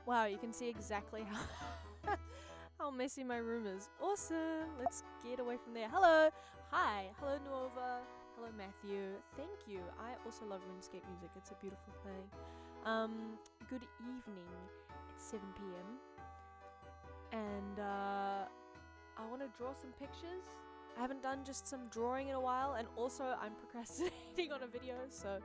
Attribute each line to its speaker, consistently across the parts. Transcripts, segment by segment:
Speaker 1: Wow, you can see exactly how how messy my room is. Awesome. Let's get away from there. Hello. Hi. Hello, Nova. Hello, Matthew. Thank you. I also love RuneScape music. It's a beautiful thing. Good evening. It's 7 p.m. And I want to draw some pictures. I haven't done just some drawing in a while, and also I'm procrastinating on a video, so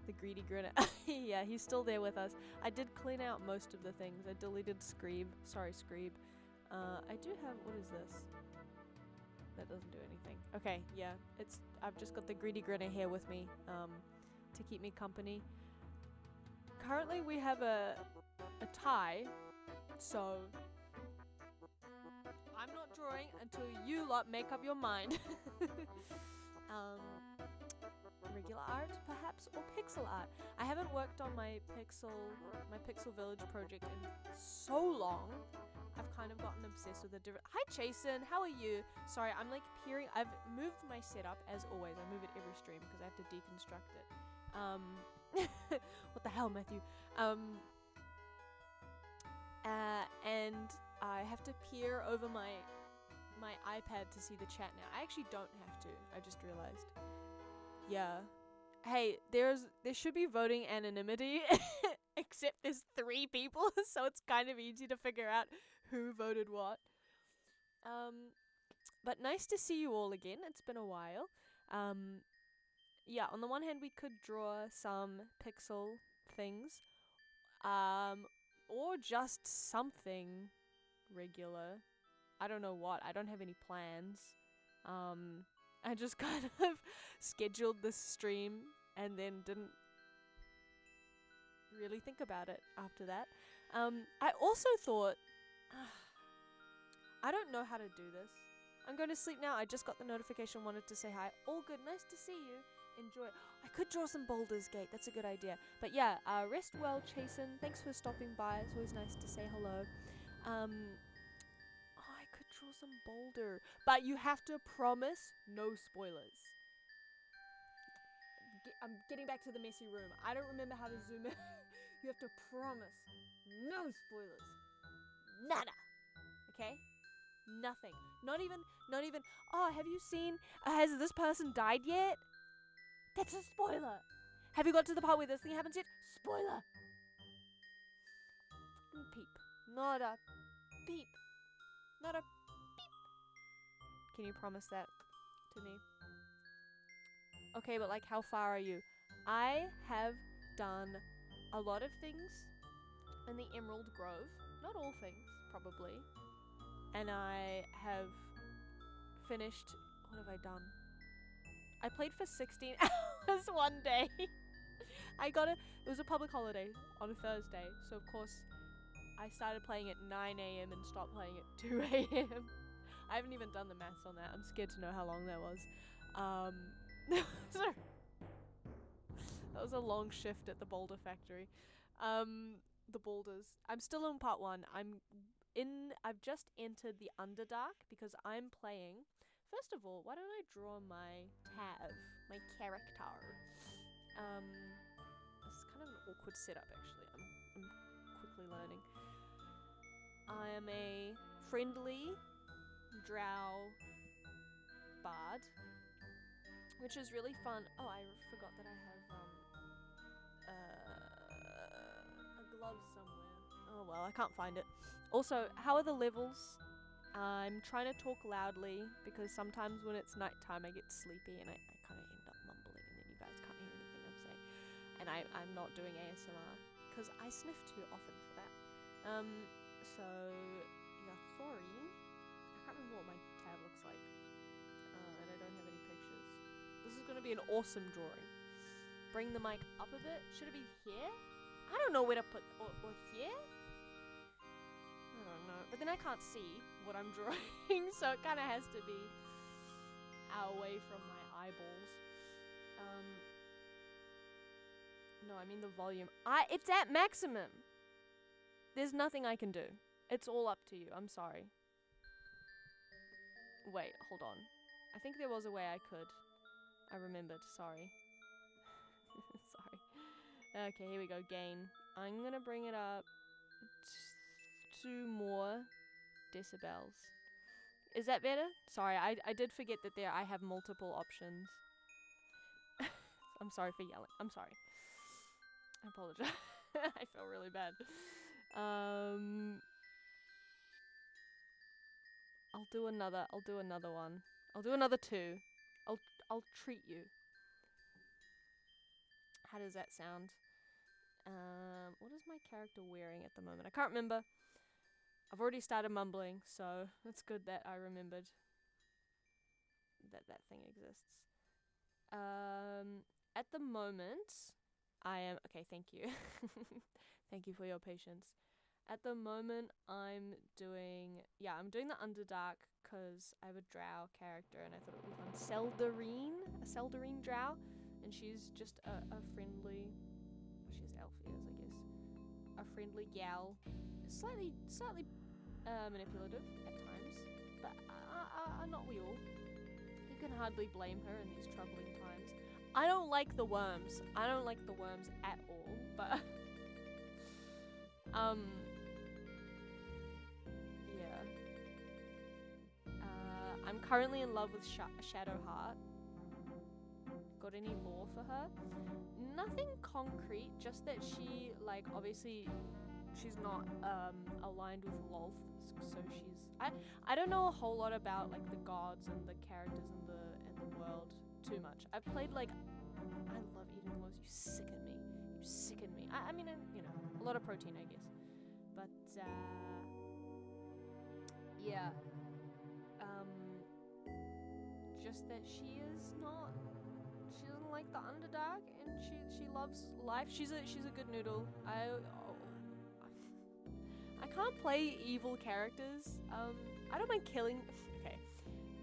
Speaker 1: the greedy grinner. Yeah, he's still there with us. I did clean out most of the things. I deleted Screeb. Sorry, Screeb. I do have, what is this? That doesn't do anything. Okay, yeah, I've just got the greedy grinner here with me to keep me company. Currently we have a tie, so I'm not drawing until you lot make up your mind. Regular art, perhaps, or pixel art. I haven't worked on my Pixel Village project in so long. I've kind of gotten obsessed with a different. Hi, Jason. How are you? Sorry, I'm like peering. I've moved my setup as always. I move it every stream because I have to deconstruct it. What the hell, Matthew? And I have to peer over my iPad to see the chat now. I actually don't have to. I just realized. Yeah. Hey, there should be voting anonymity, except there's 3 people, so it's kind of easy to figure out who voted what. But nice to see you all again. It's been a while. Yeah, on the one hand, we could draw some pixel things, or just something regular. I don't know what. I don't have any plans. I just kind of scheduled this stream and then didn't really think about it after that. I also thought, I don't know how to do this. I'm going to sleep now. I just got the notification, wanted to say hi. All good, nice to see you. Enjoy. I could draw some Baldur's Gate. That's a good idea. But yeah, rest well, Chasen. Thanks for stopping by. It's always nice to say hello. I could draw some Boulder, but you have to promise no spoilers. I'm getting back to the messy room. I don't remember how to zoom in. You have to promise no spoilers. Nada. Okay? Nothing. Not even, oh, have you seen, has this person died yet? That's a spoiler. Have you got to the part where this thing happens yet? Spoiler. Peep. Not a peep. Not a peep. Can you promise that to me? Okay, but like, how far are you? I have done a lot of things in the Emerald Grove. Not all things, probably. And I have finished... What have I done? I played for 16 hours one day. It was a public holiday on a Thursday, so of course I started playing at 9 a.m. and stopped playing at 2 a.m. I haven't even done the maths on that. I'm scared to know how long that was. That was a long shift at the boulder factory. The boulders. I'm still on part 1. I've just entered the Underdark because I'm playing. First of all, why don't I draw my my character? This is kind of an awkward setup actually. I'm quickly learning. I am a friendly drow bard, which is really fun. Oh, I forgot that I have a glove somewhere. Oh well, I can't find it. Also, how are the levels? I'm trying to talk loudly because sometimes when it's nighttime I get sleepy and I kind of end up mumbling and then you guys can't hear anything I'm saying. And I'm not doing ASMR because I sniff too often for that. So, yeah, Thorine. I can't remember what my tab looks like. And I don't have any pictures. This is going to be an awesome drawing. Bring the mic up a bit. Should it be here? I don't know where to put... Or here? I don't know. But then I can't see what I'm drawing, so it kind of has to be away from my eyeballs. No, I mean the volume. It's at maximum! There's nothing I can do. It's all up to you. I'm sorry. Wait, hold on. I think there was a way I could. I remembered. Sorry. Sorry. Okay, here we go. Gain. I'm gonna bring it up 2 more decibels. Is that better? Sorry, I did forget that I have multiple options. I'm sorry for yelling. I'm sorry. I apologize. I feel really bad. I'll do another one. I'll do another 2. I'll treat you. How does that sound? What is my character wearing at the moment? I can't remember. I've already started mumbling, so it's good that I remembered that thing exists. At the moment, I am... Okay, thank you. Thank you for your patience. At the moment, I'm doing the Underdark because I have a drow character and I thought it would be fun. A Seldarine drow, and she's just a friendly... She has elf ears, I guess. A friendly gal. Slightly manipulative at times, but not we all. You can hardly blame her in these troubling times. I don't like the worms. I don't like the worms at all, but yeah. I'm currently in love with Shadowheart. Got any lore for her? Nothing concrete, just that she, like, obviously she's not aligned with Lolth, so she's... I don't know a whole lot about, like, the gods and the characters in the world too much. I've played, like... I love eating worms. You sicken me. You sicken me. I mean, you know, a lot of protein, I guess. But, yeah. Just that she is not... She doesn't like the Underdark, and she loves life. She's a good noodle. I can't play evil characters. I don't mind killing... Okay.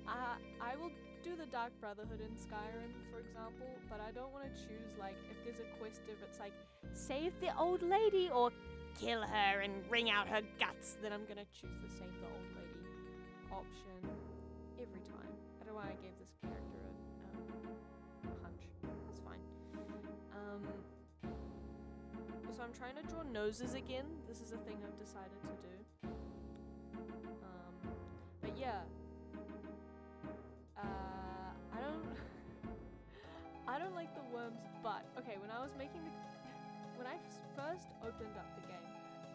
Speaker 1: I will do the Dark Brotherhood in Skyrim, for example, but I don't want to choose, like, if there's a quest if it's like, save the old lady or kill her and wring out her guts, then I'm gonna choose the save the old lady option every time. I don't know why I gave this character a hunch. It's fine. So I'm trying to draw noses again. This is a thing I've decided to do. But yeah. I don't like the worms, but okay, when I first opened up the game,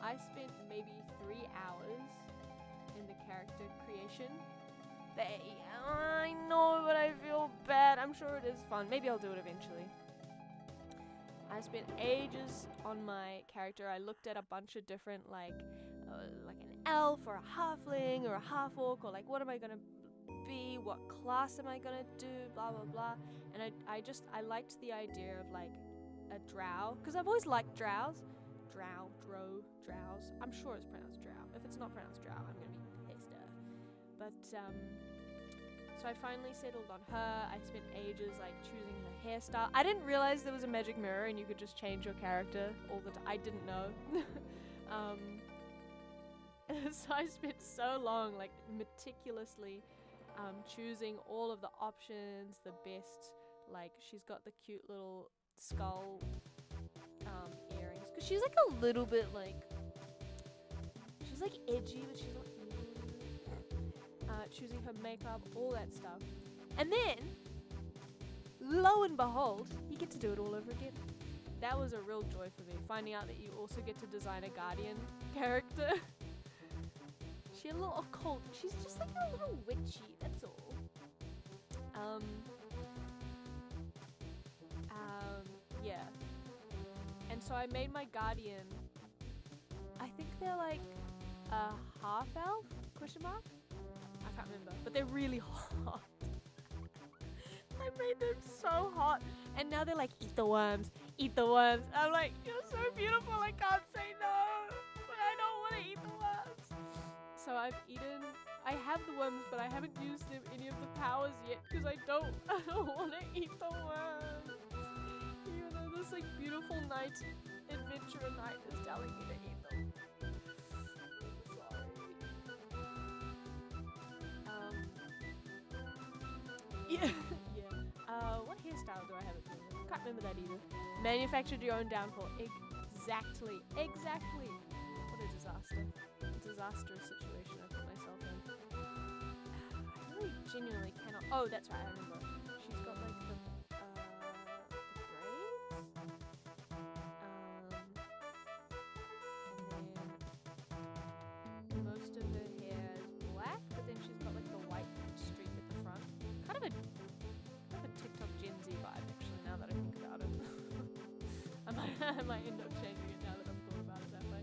Speaker 1: I spent maybe 3 hours in the character creation. I know, but I feel bad. I'm sure it is fun. Maybe I'll do it eventually. I spent ages on my character. I looked at a bunch of different, like an elf or a halfling or a half-orc, or like, what am I gonna be? What class am I gonna do? Blah blah blah. And I liked the idea of like a drow, because I've always liked drows. Drows. I'm sure it's pronounced drow. If it's not pronounced drow, I'm gonna be pissed off. But so I finally settled on her. I spent ages like choosing her hairstyle. I didn't realize there was a magic mirror and you could just change your character all the time. I didn't know. So I spent so long like meticulously choosing all of the options, the best. Like, she's got the cute little skull earrings, because she's like a little bit like, she's like edgy, but she's not evil. Choosing her makeup, all that stuff. And then, lo and behold, you get to do it all over again. That was a real joy for me, finding out that you also get to design a guardian character. She had a little occult. She's just like a little witchy, that's all. Yeah. And so I made my guardian, I think they're like a half elf, question mark? I can't remember, but they're really hot. I made them so hot, and now they're like, eat the worms, eat the worms. I'm like, you're so beautiful, I can't say no, but I don't want to eat the worms. So I have the worms, but I haven't used any of the powers yet, because I don't want to eat the worms. Even though this like beautiful knight, adventurer knight is telling me to eat them. Yeah. Yeah. What hairstyle do I have at the moment? can't remember that either. Manufactured your own downfall. Exactly. Exactly. What a disaster. Disastrous situation I put myself in. I really genuinely cannot. Oh, that's right. I remember. She's got like the braids. And then most of her hair is black, but then she's got like the white streak at the front. Kind of a TikTok Gen Z vibe, actually, now that I think about it. I might end up changing it now that I've thought about it that way.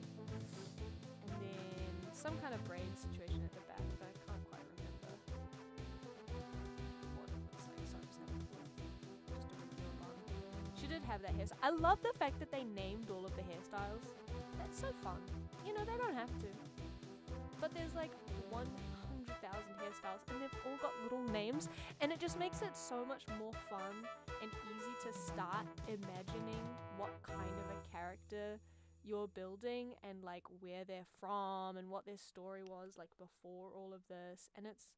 Speaker 1: And then some kind of braid situation at the back, but I can't quite remember what it looks like, so I'm just having just a regular bun. She did have that hairstyle. I love the fact that they named all of the hairstyles. That's so fun. You know, they don't have to. But there's like 100,000 hairstyles and they've all got little names, and it just makes it so much more fun and easy to start imagining what kind of a character you're building and like where they're from and what their story was like before all of this. And it's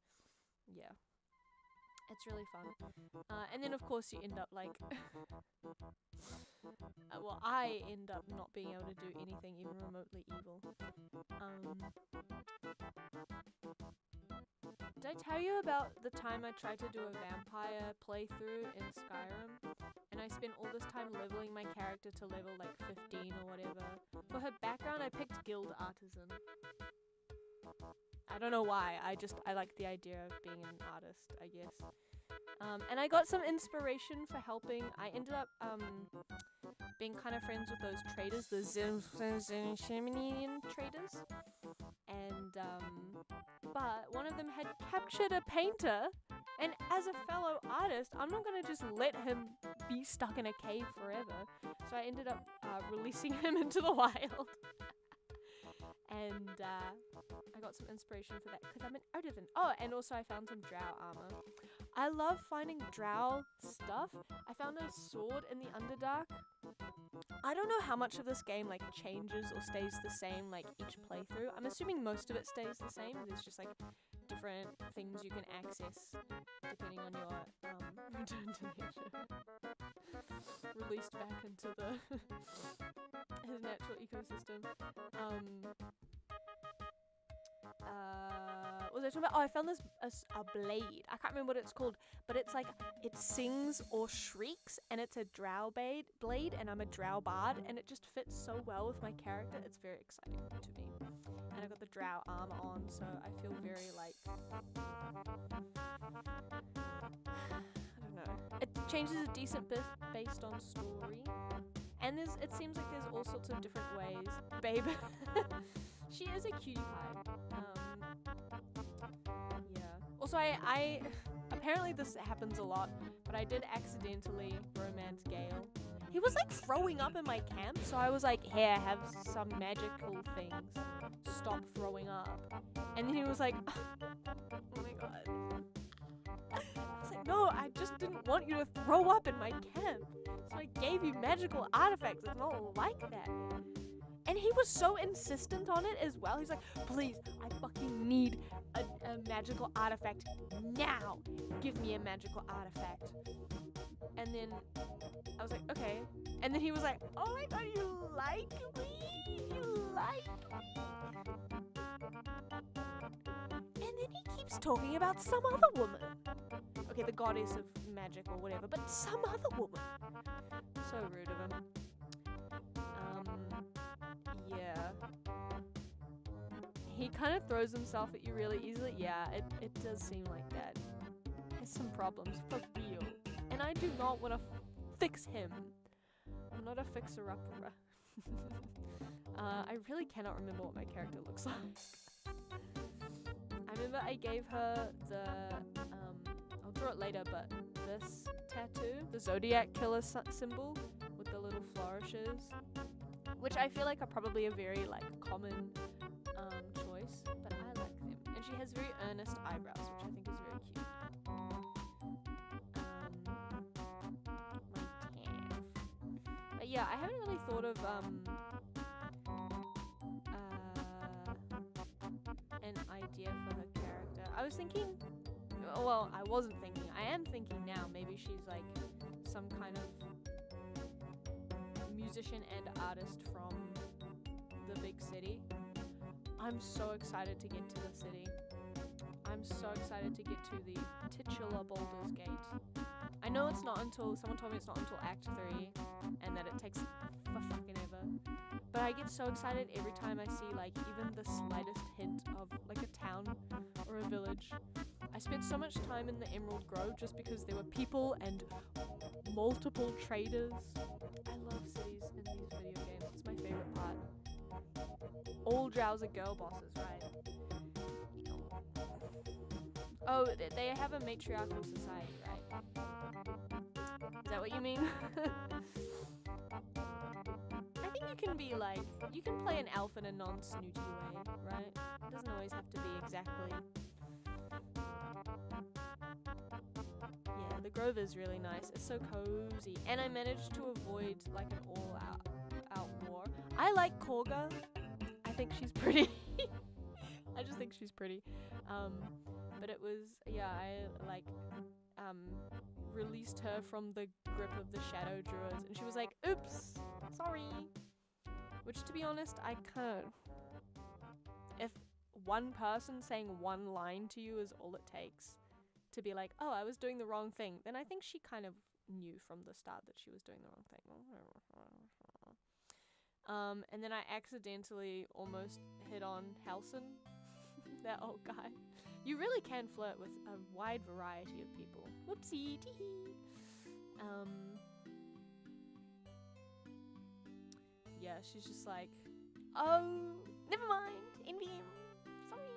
Speaker 1: really fun. And then of course you end up like well, I end up not being able to do anything even remotely evil. Did I tell you about the time I tried to do a vampire playthrough in Skyrim? And I spent all this time leveling my character to level like 15 or whatever. For her background, I picked Guild Artisan. I don't know why, I like the idea of being an artist, I guess. And I got some inspiration for helping. I ended up being kind of friends with those traders, the Zemsheminian traders. And but one of them had captured a painter, and as a fellow artist, I'm not gonna just let him be stuck in a cave forever. So I ended up releasing him into the wild. And I got some inspiration for that because I'm an artisan. Oh, and also I found some drow armor. I love finding drow stuff. I found a sword in the Underdark. I don't know how much of this game like changes or stays the same like each playthrough. I'm assuming most of it stays the same. There's just like different things you can access depending on your return to nature. Released back into the his natural ecosystem. What was I talking about? Oh, I found this a blade. I can't remember what it's called, but it's like it sings or shrieks, and it's a drow blade, and I'm a drow bard, and it just fits so well with my character. It's very exciting to me, and I got the drow armor on, so I feel very like I don't know. It changes a decent bit based on story, and it seems like there's all sorts of different ways. Babe, she is a cutie pie. Also, I apparently this happens a lot, but I did accidentally romance Gale. He was like throwing up in my camp, so I was like, here, have some magical things. Stop throwing up. And then he was like, oh my god. I was like, no, I just didn't want you to throw up in my camp. So I gave you magical artifacts. It's not like that. And he was so insistent on it as well. He's like, please, I fucking need a magical artifact now. Give me a magical artifact. And then I was like, okay. And then he was like, oh my god, you like me? You like me? And then he keeps talking about some other woman. Okay, the goddess of magic or whatever, but some other woman. So rude of him. Yeah. He kind of throws himself at you really easily. Yeah, it does seem like that. He has some problems, for real. And I do not want to fix him. I'm not a fixer-upper. I really cannot remember what my character looks like. I remember I gave her the, I'll draw it later, but this tattoo, the Zodiac Killer symbol with the little flourishes, which I feel like are probably a very like common choice, but I like them. And she has very earnest eyebrows, which I think is very cute. My calf. But yeah, I haven't really thought of an idea for her character. I was thinking, well, I wasn't thinking. I am thinking now. Maybe she's like some kind of musician and artist from the big city. I'm so excited to get to the city. I'm so excited to get to the titular Baldur's Gate. I know it's not until, someone told me it's not until Act 3, and that it takes for fucking ever. But I get so excited every time I see, like, even the slightest hint of, like, a town or a village. I spent so much time in the Emerald Grove just because there were people and multiple traders. I love cities in these video games. It's my favorite part. All drows are girl bosses, right? Oh, they have a matriarchal society, right? Is that what you mean? I think you can be like, you can play an elf in a non-snooty way, right? It doesn't always have to be exactly. Yeah, the Grove is really nice. It's so cozy. And I managed to avoid like an all-out war. I like Korga. I think she's pretty. I just think she's pretty. But it was, yeah, I like released her from the grip of the Shadow Druids, and she was like, oops, sorry. Which, to be honest, I kind of, if one person saying one line to you is all it takes to be like, oh, I was doing the wrong thing, then I think she kind of knew from the start that she was doing the wrong thing. And then I accidentally almost hit on Halson, that old guy. You really can flirt with a wide variety of people. Whoopsie, tee-hee. Yeah, she's just like, oh, never mind, NVM, sorry.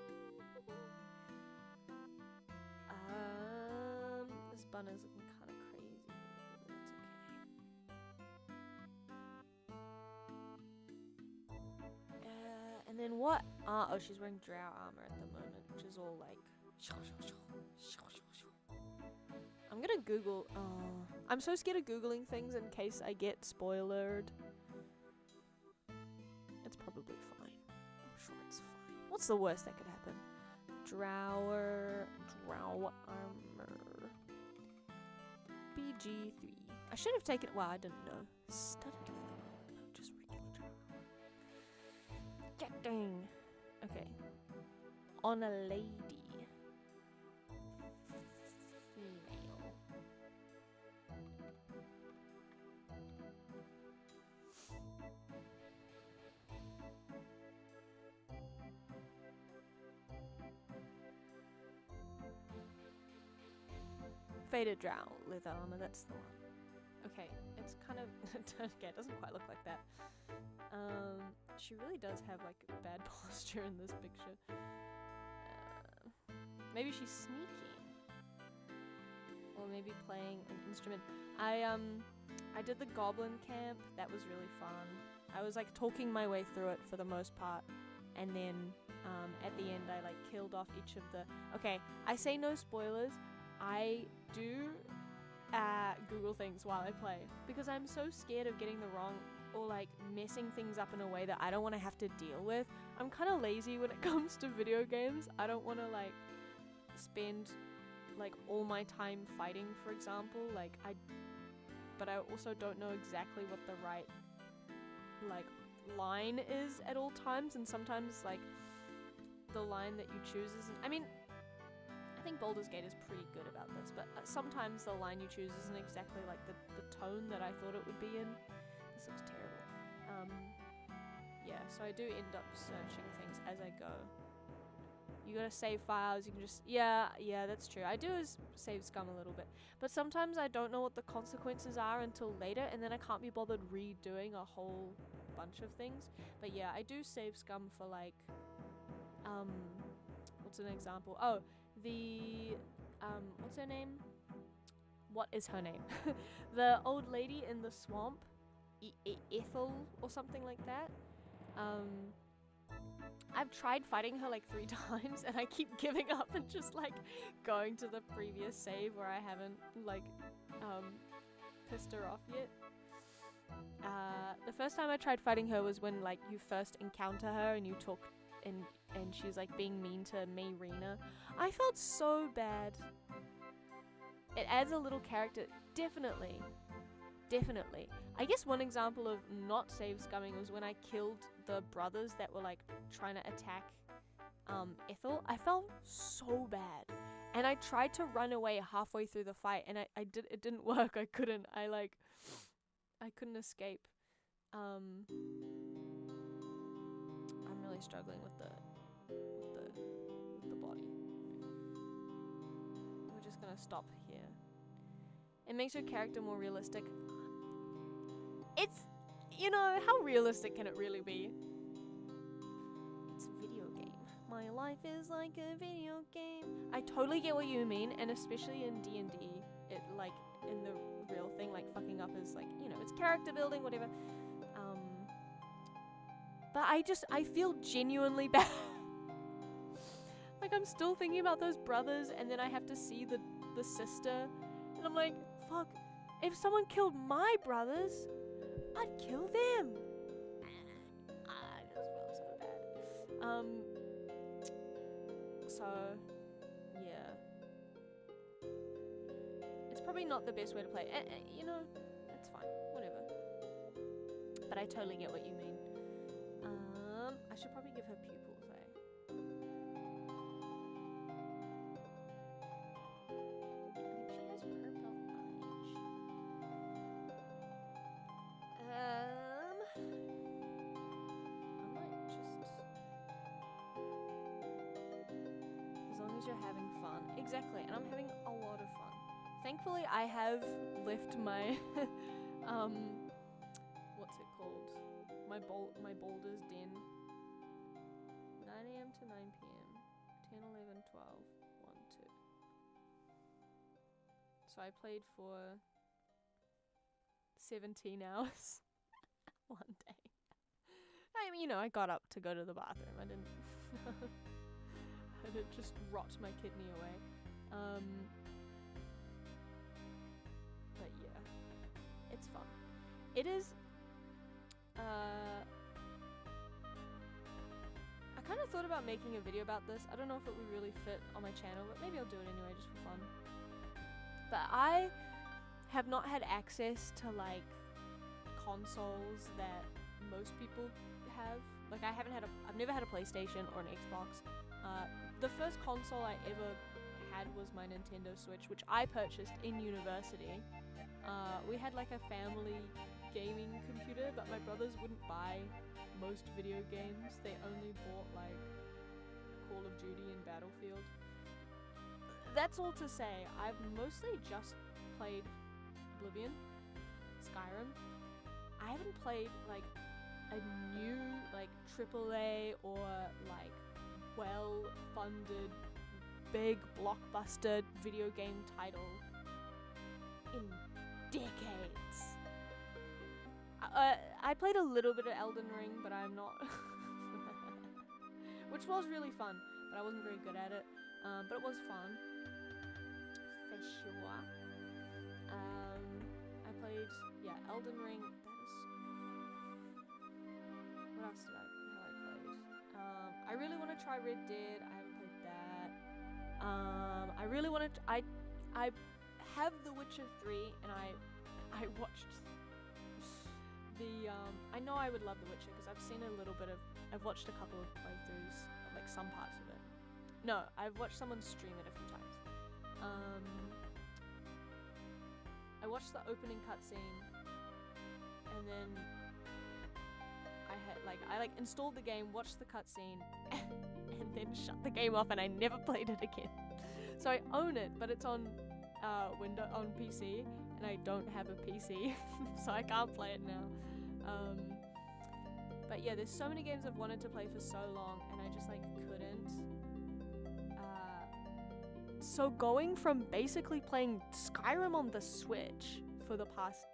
Speaker 1: This banner's looking kind of crazy, but it's okay. And then what? Oh, she's wearing drow armor at the moment, which is all like. I'm gonna Google. Oh, I'm so scared of Googling things in case I get spoilered. It's probably fine. I'm sure it's fine. What's the worst that could happen? Drow armor. BG3. I should have taken. Well, I didn't know. Studded leather. No, just regular drow. Dang. Okay. On a lady. Female. Faded drow leather armor, that's the one. Okay, it's kind of okay, it doesn't quite look like that. She really does have like bad posture in this picture. Maybe she's sneaking, or maybe playing an instrument. I did the goblin camp. That was really fun. I was like talking my way through it for the most part, and then at the end I like killed off each of the. Okay, I say no spoilers. I do Google things while I play because I'm so scared of getting the wrong or like messing things up in a way that I don't want to have to deal with. I'm kind of lazy when it comes to video games. I don't want to like spend like all my time fighting, for example. But I also don't know exactly what the right like line is at all times, and sometimes like the line that you choose isn't. I mean, I think Baldur's Gate is pretty good about this, but sometimes the line you choose isn't exactly like the tone that I thought it would be in. This looks terrible. Yeah, so I do end up searching things as I go. You gotta save files, you can just, yeah, that's true. I do save scum a little bit, but sometimes I don't know what the consequences are until later, and then I can't be bothered redoing a whole bunch of things. But yeah, I do save scum for like, what's an example? Oh, the, what's her name? What is her name? The old lady in the swamp, Ethel or something like that. I've tried fighting her like 3 times and I keep giving up and just like going to the previous save where I haven't like pissed her off yet. The first time I tried fighting her was when like you first encounter her and you talk and she's like being mean to Mayrina. I felt so bad. It adds a little character, definitely. definitely. I guess one example of not save scumming was when I killed the brothers that were like trying to attack Ethel. I felt so bad, and I tried to run away halfway through the fight, and it didn't work. I couldn't escape. I'm really struggling with the body. We're just gonna stop here. It makes your character more realistic. It's, how realistic can it really be? It's a video game. My life is like a video game. I totally get what you mean, and especially in D&D, it like in the real thing, like fucking up is like, it's character building, whatever. But I feel genuinely bad. Like I'm still thinking about those brothers, and then I have to see the sister, and I'm like, fuck, if someone killed my brothers, I'd kill them. I just felt so bad. So, yeah. It's probably not the best way to play. It's fine, whatever. But I totally get what you mean. I should probably give her pupils, eh? You're having fun. Exactly, and I'm having a lot of fun. Thankfully, I have left my what's it called? My Boulder's Den. 9 a.m. to 9 p.m. 10, 11, 12, 1, 2. So I played for 17 hours one day. I mean, I got up to go to the bathroom. I didn't and it just rots my kidney away. But yeah, it's fun. It is, I kind of thought about making a video about this. I don't know if it would really fit on my channel, but maybe I'll do it anyway just for fun. But I have not had access to like consoles that most people have. Like I've never had a PlayStation or an Xbox. The first console I ever had was my Nintendo Switch, which I purchased in university. We had like a family gaming computer, but my brothers wouldn't buy most video games. They only bought like Call of Duty and Battlefield. That's all to say, I've mostly just played Oblivion, Skyrim. I haven't played like a new like AAA or like well-funded, big blockbuster video game title in decades. I played a little bit of Elden Ring, but I'm not which was really fun, but I wasn't very good at it. But it was fun for sure. I played Elden Ring. What else have I played? I really want to try Red Dead. I haven't played that. I really want to. I have The Witcher 3, and I watched the. I know I would love The Witcher because I've seen a little bit of. I've watched a couple of playthroughs, like some parts of it. No, I've watched someone stream it a few times. I watched the opening cutscene, and then I installed the game, watched the cutscene, and then shut the game off, and I never played it again. So I own it, but it's on on PC, and I don't have a PC, so I can't play it now. But yeah, there's so many games I've wanted to play for so long, and I just couldn't. So going from basically playing Skyrim on the Switch for the past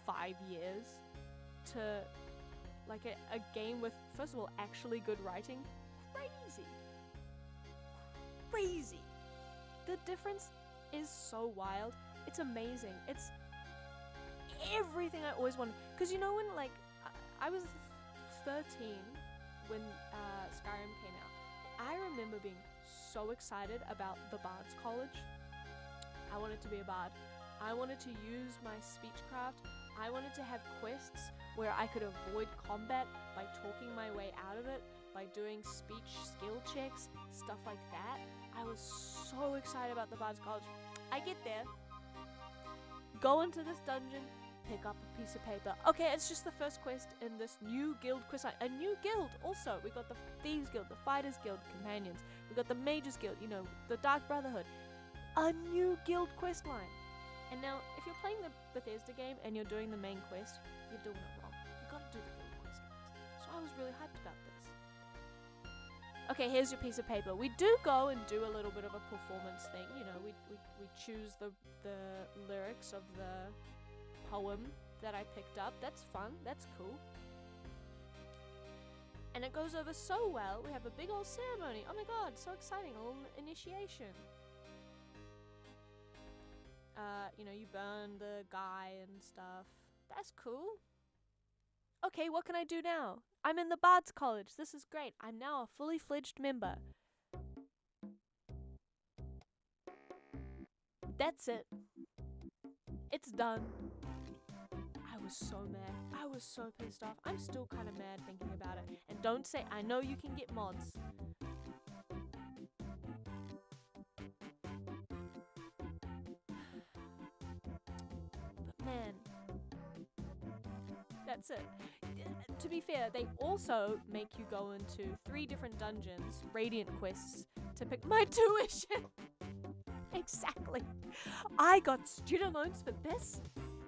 Speaker 1: 5 years to a game with, first of all, actually good writing, crazy. The difference is so wild. It's amazing. It's everything I always wanted. Because when I was 13 when Skyrim came out, I remember being so excited about the Bard's College. I wanted to be a bard. I wanted to use my speechcraft. I wanted to have quests where I could avoid combat by talking my way out of it, by doing speech skill checks, stuff like that. I was so excited about the Bard's College. I get there, go into this dungeon, pick up a piece of paper. Okay, it's just the first quest in this new guild quest line. A new guild also. We got the Thieves Guild, the Fighters Guild companions. We got the Mages Guild, you know, the Dark Brotherhood. A new guild quest line. And now, if you're playing the Bethesda game and you're doing the main quest, you're doing it wrong. You gotta do the guild quest lines. So I was really hyped about this. Okay, here's your piece of paper. We do go and do a little bit of a performance thing. You know, we choose the lyrics of the poem that I picked up. That's fun. That's cool. And it goes over so well. We have a big old ceremony. Oh my god, so exciting. A little initiation. You know, you burn the guy and stuff. That's cool. Okay, what can I do now? I'm in the Bard's College. This is great. I'm now a fully fledged member. That's it. It's done. I was so mad. I was so pissed off. I'm still kind of mad thinking about it. And don't say, I know you can get mods. But man, that's it. To be fair, they also make you go into 3 different dungeons, Radiant quests, to pick my tuition. Exactly. I got student loans for this?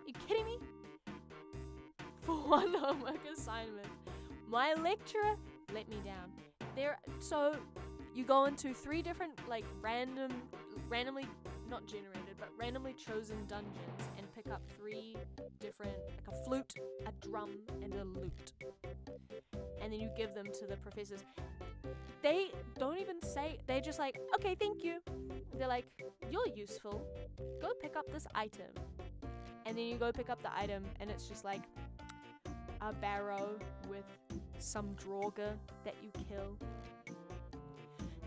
Speaker 1: You kidding me? For one homework assignment. My lecturer let me down. So you go into 3 different like randomly not generated, but randomly chosen dungeons and pick up 3 different, like a flute, a drum, and a lute. And then you give them to the professors. They don't even say, they're just like, okay, thank you. They're like, you're useful. Go pick up this item. And then you go pick up the item, and it's just like a barrow with some draugr that you kill.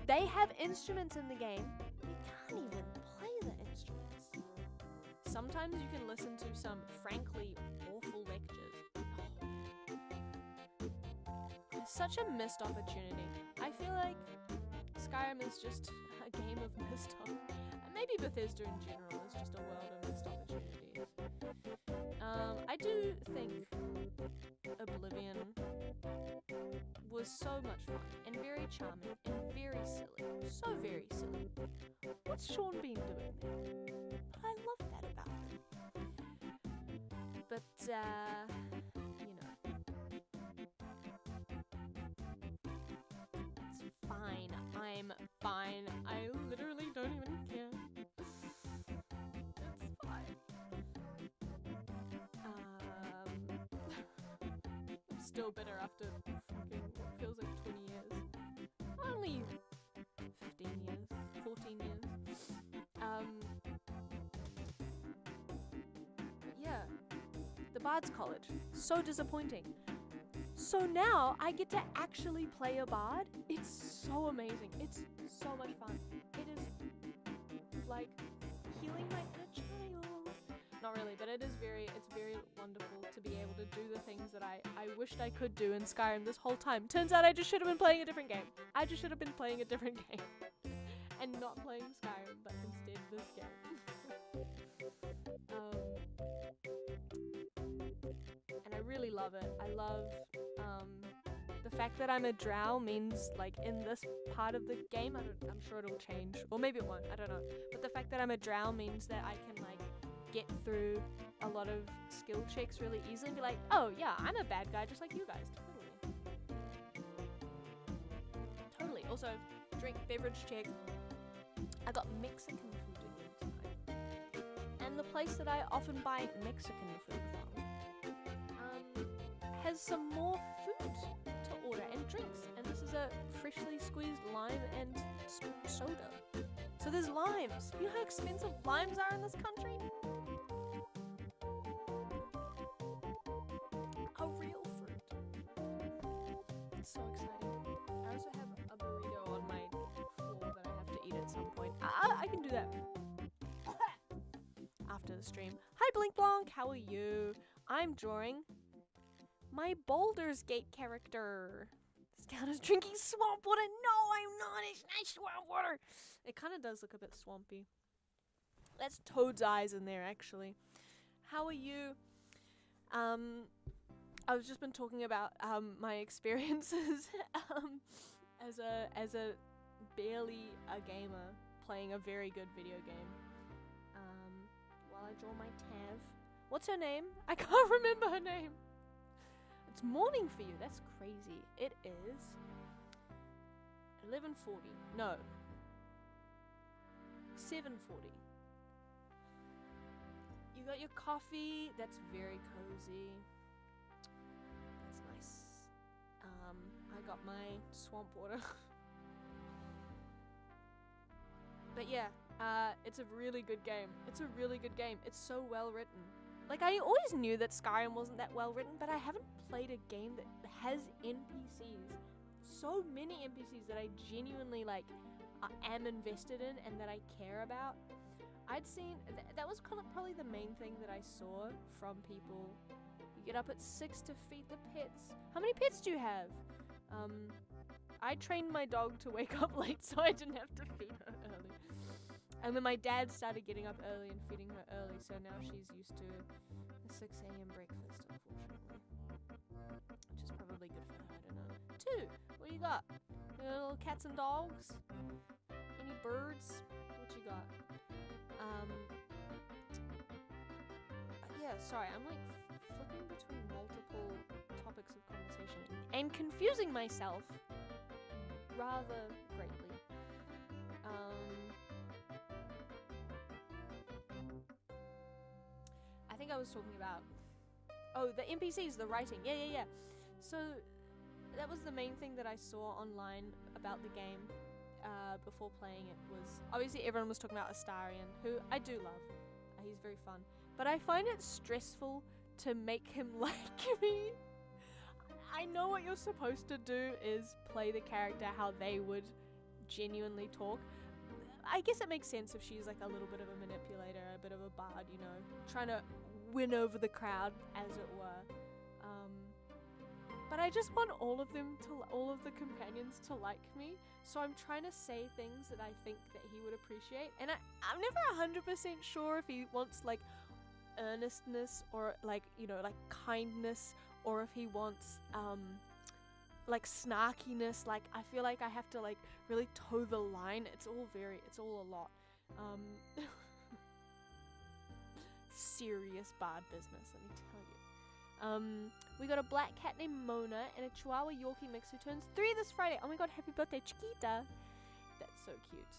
Speaker 1: They have instruments in the game. You can't even play the instruments. Sometimes you can listen to some frankly awful lectures. It's such a missed opportunity. I feel like Skyrim is just a game of missed opportunities. Maybe Bethesda in general is just a world of missed opportunities. I do think Oblivion was so much fun and very charming and very silly. So very silly. What's Sean Bean doing there? I love that about him. But, you know. It's fine. I'm fine. I literally don't even care. It's fine. I'm still bitter after fucking what feels like 20 years. Only 15 years, 14 years. But yeah, the Bard's College, so disappointing. So now I get to actually play a bard. It's so amazing. It's so much fun. It is like healing my inner child. Not really, but it's very wonderful to be able to do the things that I wished I could do in Skyrim this whole time. Turns out I just should have been playing a different game. I just should have been playing a different game. And not playing Skyrim, but instead this game. And I really love it. I love the fact that I'm a drow means, like, in this part of the game, I'm sure it'll change. Or maybe it won't, I don't know. But the fact that I'm a drow means that I can, like, get through a lot of skill checks really easily and be like, oh yeah, I'm a bad guy just like you guys. Totally. Also, drink, beverage check. I got Mexican food again tonight. And the place that I often buy Mexican food from has some more food to order and drinks. And this is a freshly squeezed lime and soda. So there's limes. You know how expensive limes are in this country? A real fruit. It's so exciting. I also have a burrito on my floor that I have to eat at some point. I can do that after the stream. Hi Blink Blanc, how are you? I'm drawing my Baldur's Gate character. This count as drinking swamp water. No, I'm not. It's not swamp water. It kind of does look a bit swampy. That's Toad's eyes in there, actually. How are you? I've just been talking about my experiences as a barely a gamer playing a very good video game. While I draw my Tav. What's her name? I can't remember her name. It's morning for you. That's crazy. It is 11:40. No. 7:40. You got your coffee. That's very cozy. That's nice. I got my swamp water. But yeah, it's a really good game. It's a really good game. It's so well written. Like, I always knew that Skyrim wasn't that well written, but I haven't played a game that has NPCs. So many NPCs that I genuinely, like, am invested in and that I care about. I'd seen, that was probably the main thing that I saw from people. You get up at 6 to feed the pets. How many pets do you have? I trained my dog to wake up late so I didn't have to feed her early. And then my dad started getting up early and feeding her early, so now she's used to a 6 a.m. breakfast, unfortunately. Which is probably good for her, I don't know. 2, what do you got? Little cats and dogs? Any birds? What you got? Yeah, sorry, I'm like flipping between multiple topics of conversation and confusing myself rather greatly. I think I was talking about, the NPCs, the writing. Yeah. So that was the main thing that I saw online about the game before playing it. Was obviously everyone was talking about Astarion, who I do love. He's very fun, but I find it stressful to make him like me. I know what you're supposed to do is play the character how they would genuinely talk. I guess it makes sense if she's like a little bit of a manipulator, a bit of a bard, you know, trying to win over the crowd, as it were. But I just want all of the companions to like me, so I'm trying to say things that I think that he would appreciate. And I'm never 100% sure if he wants like earnestness or like, you know, like kindness, or if he wants like snarkiness. Like, I feel like I have to like really toe the line. It's all a lot. Serious bard business, let me tell you. We got a black cat named Mona and a Chihuahua Yorkie mix who turns 3 this Friday. Oh my god, happy birthday, Chiquita. That's so cute.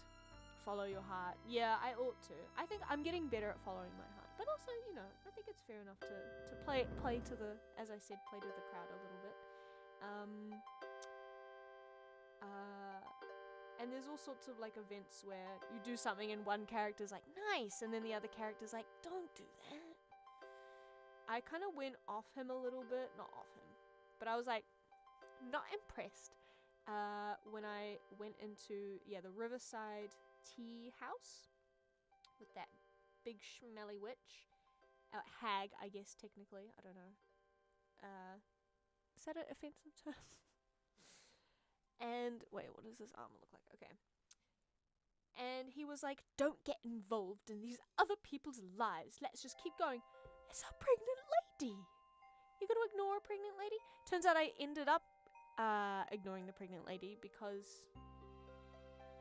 Speaker 1: Follow your heart. Yeah, I ought to. I think I'm getting better at following my heart. But also, you know, I think it's fair enough to play to the, as I said, play to the crowd a little bit. And there's all sorts of like events where you do something and one character's like, nice, and then the other character's like, don't do that. I kind of went off him a little bit, not off him, but I was like, not impressed when I went into, the Riverside Tea House with that big smelly witch. Hag, I guess, technically, I don't know. Is that an offensive term? And, wait, what does this armor look like? Okay. And he was like, don't get involved in these other people's lives. Let's just keep going. It's a pregnant lady. You gotta ignore a pregnant lady? Turns out I ended up ignoring the pregnant lady because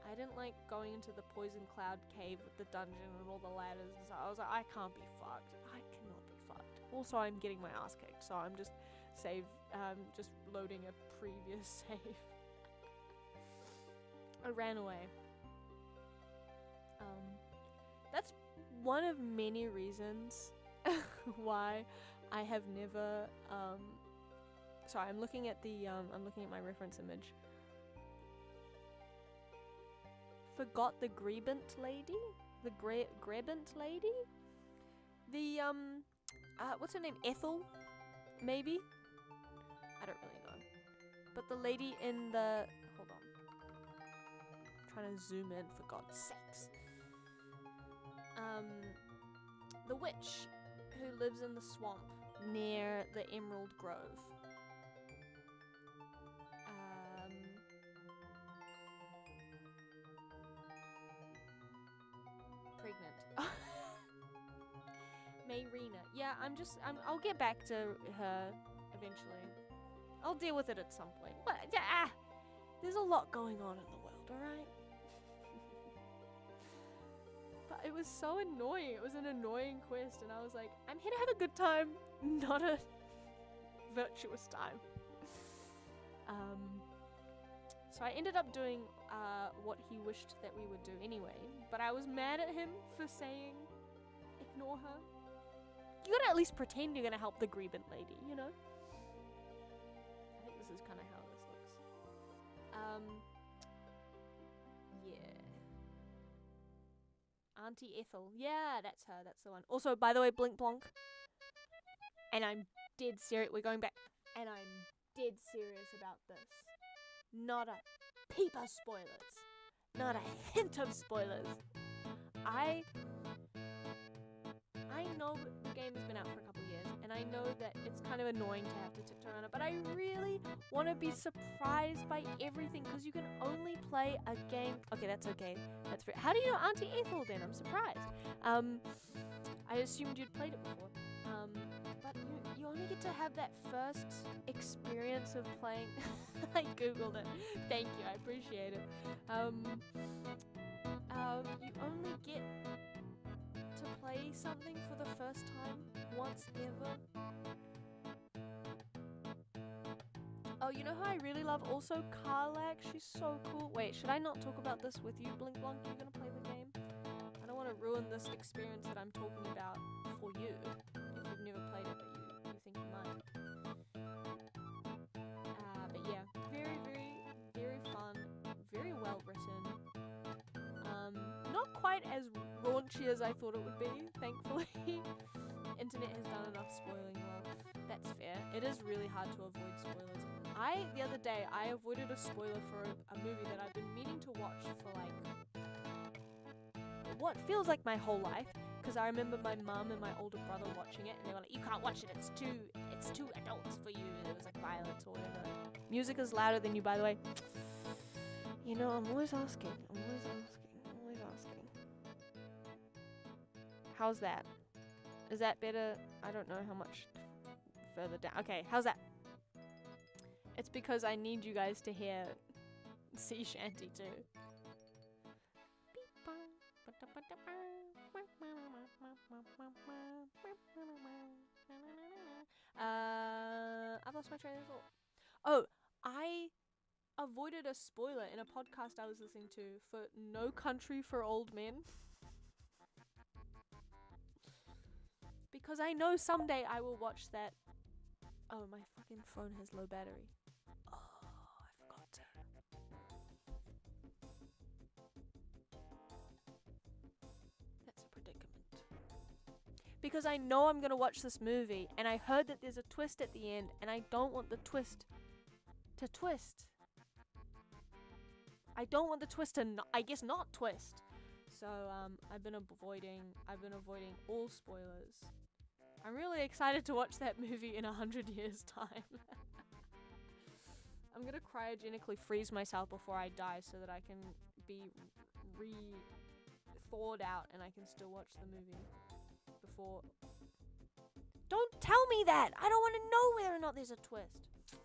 Speaker 1: I didn't like going into the poison cloud cave with the dungeon and all the ladders. And so I was like, I can't be fucked. I cannot be fucked. Also, I'm getting my ass kicked, so I'm just just loading a previous save. I ran away. That's one of many reasons why I have never, sorry, I'm looking at my reference image. Forgot the Grebant lady? The Grebant lady? The, what's her name? Ethel? Maybe? I don't really know. But the lady in the, hold on. I'm trying to zoom in, for God's sakes. The witch who lives in the swamp. near the Emerald Grove. Pregnant. Mayrina. Yeah, I'll get back to her eventually. I'll deal with it at some point. But there's a lot going on in the world, alright? But it was so annoying. It was an annoying quest, and I was like, I'm here to have a good time, not a virtuous time. So I ended up doing what he wished that we would do anyway, but I was mad at him for saying, ignore her. You gotta at least pretend you're gonna help the Grebent lady, you know? I think this is kind of how this looks. Yeah. Auntie Ethel. Yeah, that's her. That's the one. Also, by the way, Blink Blonk. And I'm dead serious. We're going back. And I'm dead serious about this. Not a peep of spoilers. Not a hint of spoilers. I know the game has been out for a couple years, and I know that it's kind of annoying to have to tiptoe around it, but I really want to be surprised by everything, because you can only play a game. Okay, that's okay. That's fair. How do you know Auntie Ethel then? I'm surprised. I assumed you'd played it before. But you only get to have that first experience of playing. I googled it. Thank you, I appreciate it. You only get to play something for the first time once ever. Oh, you know who I really love also? Karlak. She's so cool. Wait, should I not talk about this with you, Blink Blonk? You're gonna play the game? I don't want to ruin this experience that I'm talking about for you. If you've never played it, but you think you might. But yeah, very, very, very fun. Very well written. Not quite as raunchy as I thought it would be, thankfully. Internet has done enough spoiling. Well, that's fair. It is really hard to avoid spoilers. The other day, I avoided a spoiler for a movie that I've been meaning to watch for like what feels like my whole life, because I remember my mum and my older brother watching it, and they were like, you can't watch it, it's too adults for you. There was like violence or whatever. Music is louder than you, by the way. You know, I'm always asking. How's that? Is that better? I don't know how much further down. Okay, how's that? It's because I need you guys to hear sea shanty too. I've lost my train of thought. Oh, I avoided a spoiler in a podcast I was listening to for No Country for Old Men. Because I know someday I will watch that. Oh, my fucking phone has low battery. Oh, I forgot to. That's a predicament. Because I know I'm gonna watch this movie, and I heard that there's a twist at the end, and I don't want the twist to twist. I don't want the twist to not twist. So I've been avoiding all spoilers. I'm really excited to watch that movie in 100 years' time. I'm gonna cryogenically freeze myself before I die so that I can be thawed out and I can still watch the movie before. Don't tell me that! I don't want to know whether or not there's a twist.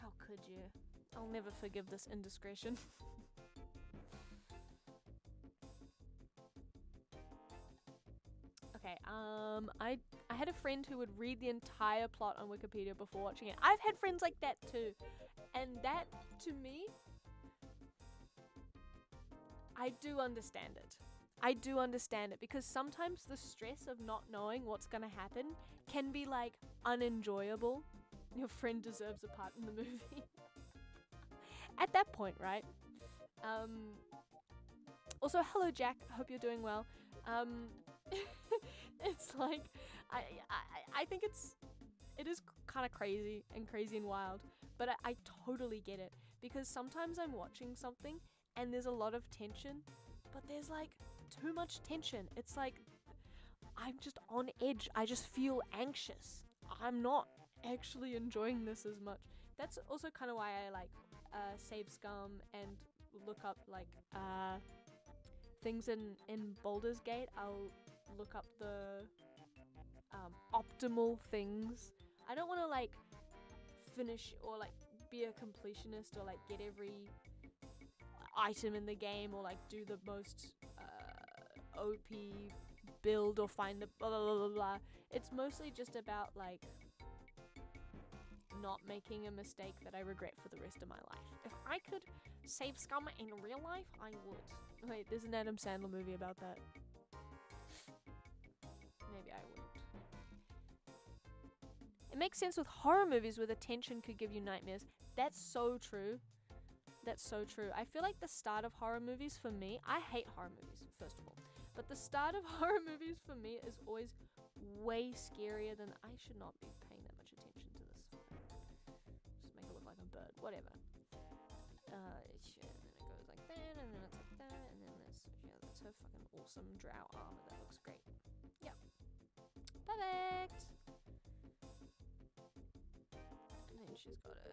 Speaker 1: How could you? I'll never forgive this indiscretion. Okay, I had a friend who would read the entire plot on Wikipedia before watching it. I've had friends like that too. And that, to me, I do understand it. I do understand it because sometimes the stress of not knowing what's gonna happen can be like unenjoyable. Your friend deserves a part in the movie. At that point, right? Also, hello Jack, hope you're doing well. It's like, I think it is kind of crazy and wild, but I totally get it, because sometimes I'm watching something and there's a lot of tension, but there's like too much tension. It's like, I'm just on edge. I just feel anxious. I'm not actually enjoying this as much. That's also kind of why I like save scum and look up like things in Baldur's Gate. I'll look up the optimal things. I don't want to like finish or like be a completionist or like get every item in the game or like do the most OP build or find the blah blah blah blah blah. It's mostly just about like not making a mistake that I regret for the rest of my life. If I could save scum in real life, I would. Wait, there's an Adam Sandler movie about that. Maybe I wouldn't. It makes sense with horror movies where the tension could give you nightmares. That's so true. That's so true. I feel like the start of horror movies for me, I hate horror movies, first of all. But the start of horror movies for me is always way scarier than I should not be paying that much attention to this. Just make it look like a bird. Whatever. And then it goes like that, and then it's like that, and then there's, yeah, that's her fucking awesome drow armor. That looks great. Yep. Perfect! And then she's got a...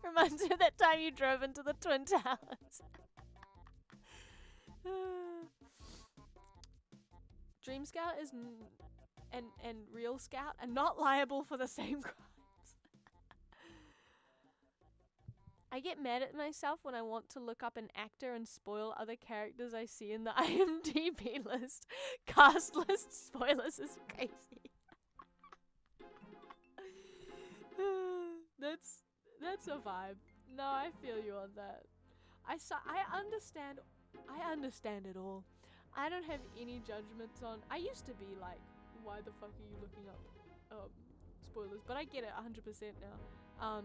Speaker 1: Reminds me of that time you drove into the Twin Towers. Dream Scout is and Real Scout are not liable for the same crimes. I get mad at myself when I want to look up an actor and spoil other characters I see in the IMDb list. Cast list spoilers is crazy. That's a vibe. No, I feel you on that. I understand it all. I don't have any judgments on. I used to be like, why the fuck are you looking up spoilers? But I get it 100% now.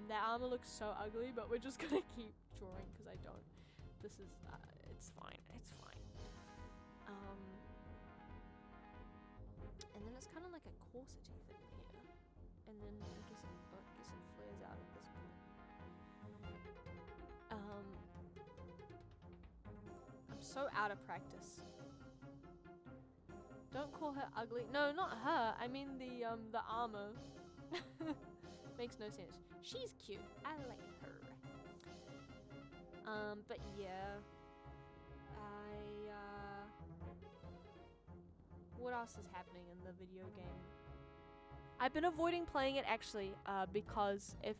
Speaker 1: That armor looks so ugly, but we're just gonna keep drawing because I don't. This is it's fine. It's fine. And then it's kind of like a corsety thing here, and then I guess it flares out at this point. I'm so out of practice. Don't call her ugly. No, not her. I mean the armor. Makes no sense. She's cute. I like her. But yeah. What else is happening in the video game? I've been avoiding playing it actually, because if,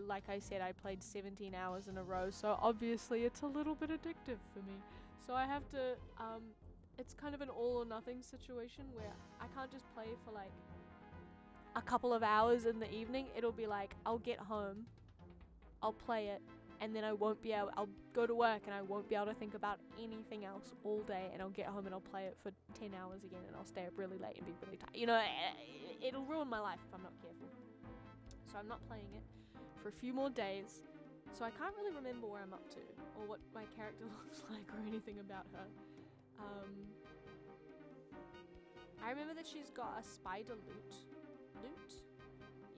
Speaker 1: like I said, I played 17 hours in a row, so obviously it's a little bit addictive for me. So I have to, it's kind of an all or nothing situation where I can't just play for like a couple of hours in the evening. It'll be like, I'll get home, I'll play it, and then I'll go to work and I won't be able to think about anything else all day, and I'll get home and I'll play it for 10 hours again, and I'll stay up really late and be really tired. You know, it'll ruin my life if I'm not careful. So I'm not playing it for a few more days, so I can't really remember where I'm up to, or what my character looks like, or anything about her. I remember that she's got a spider loot?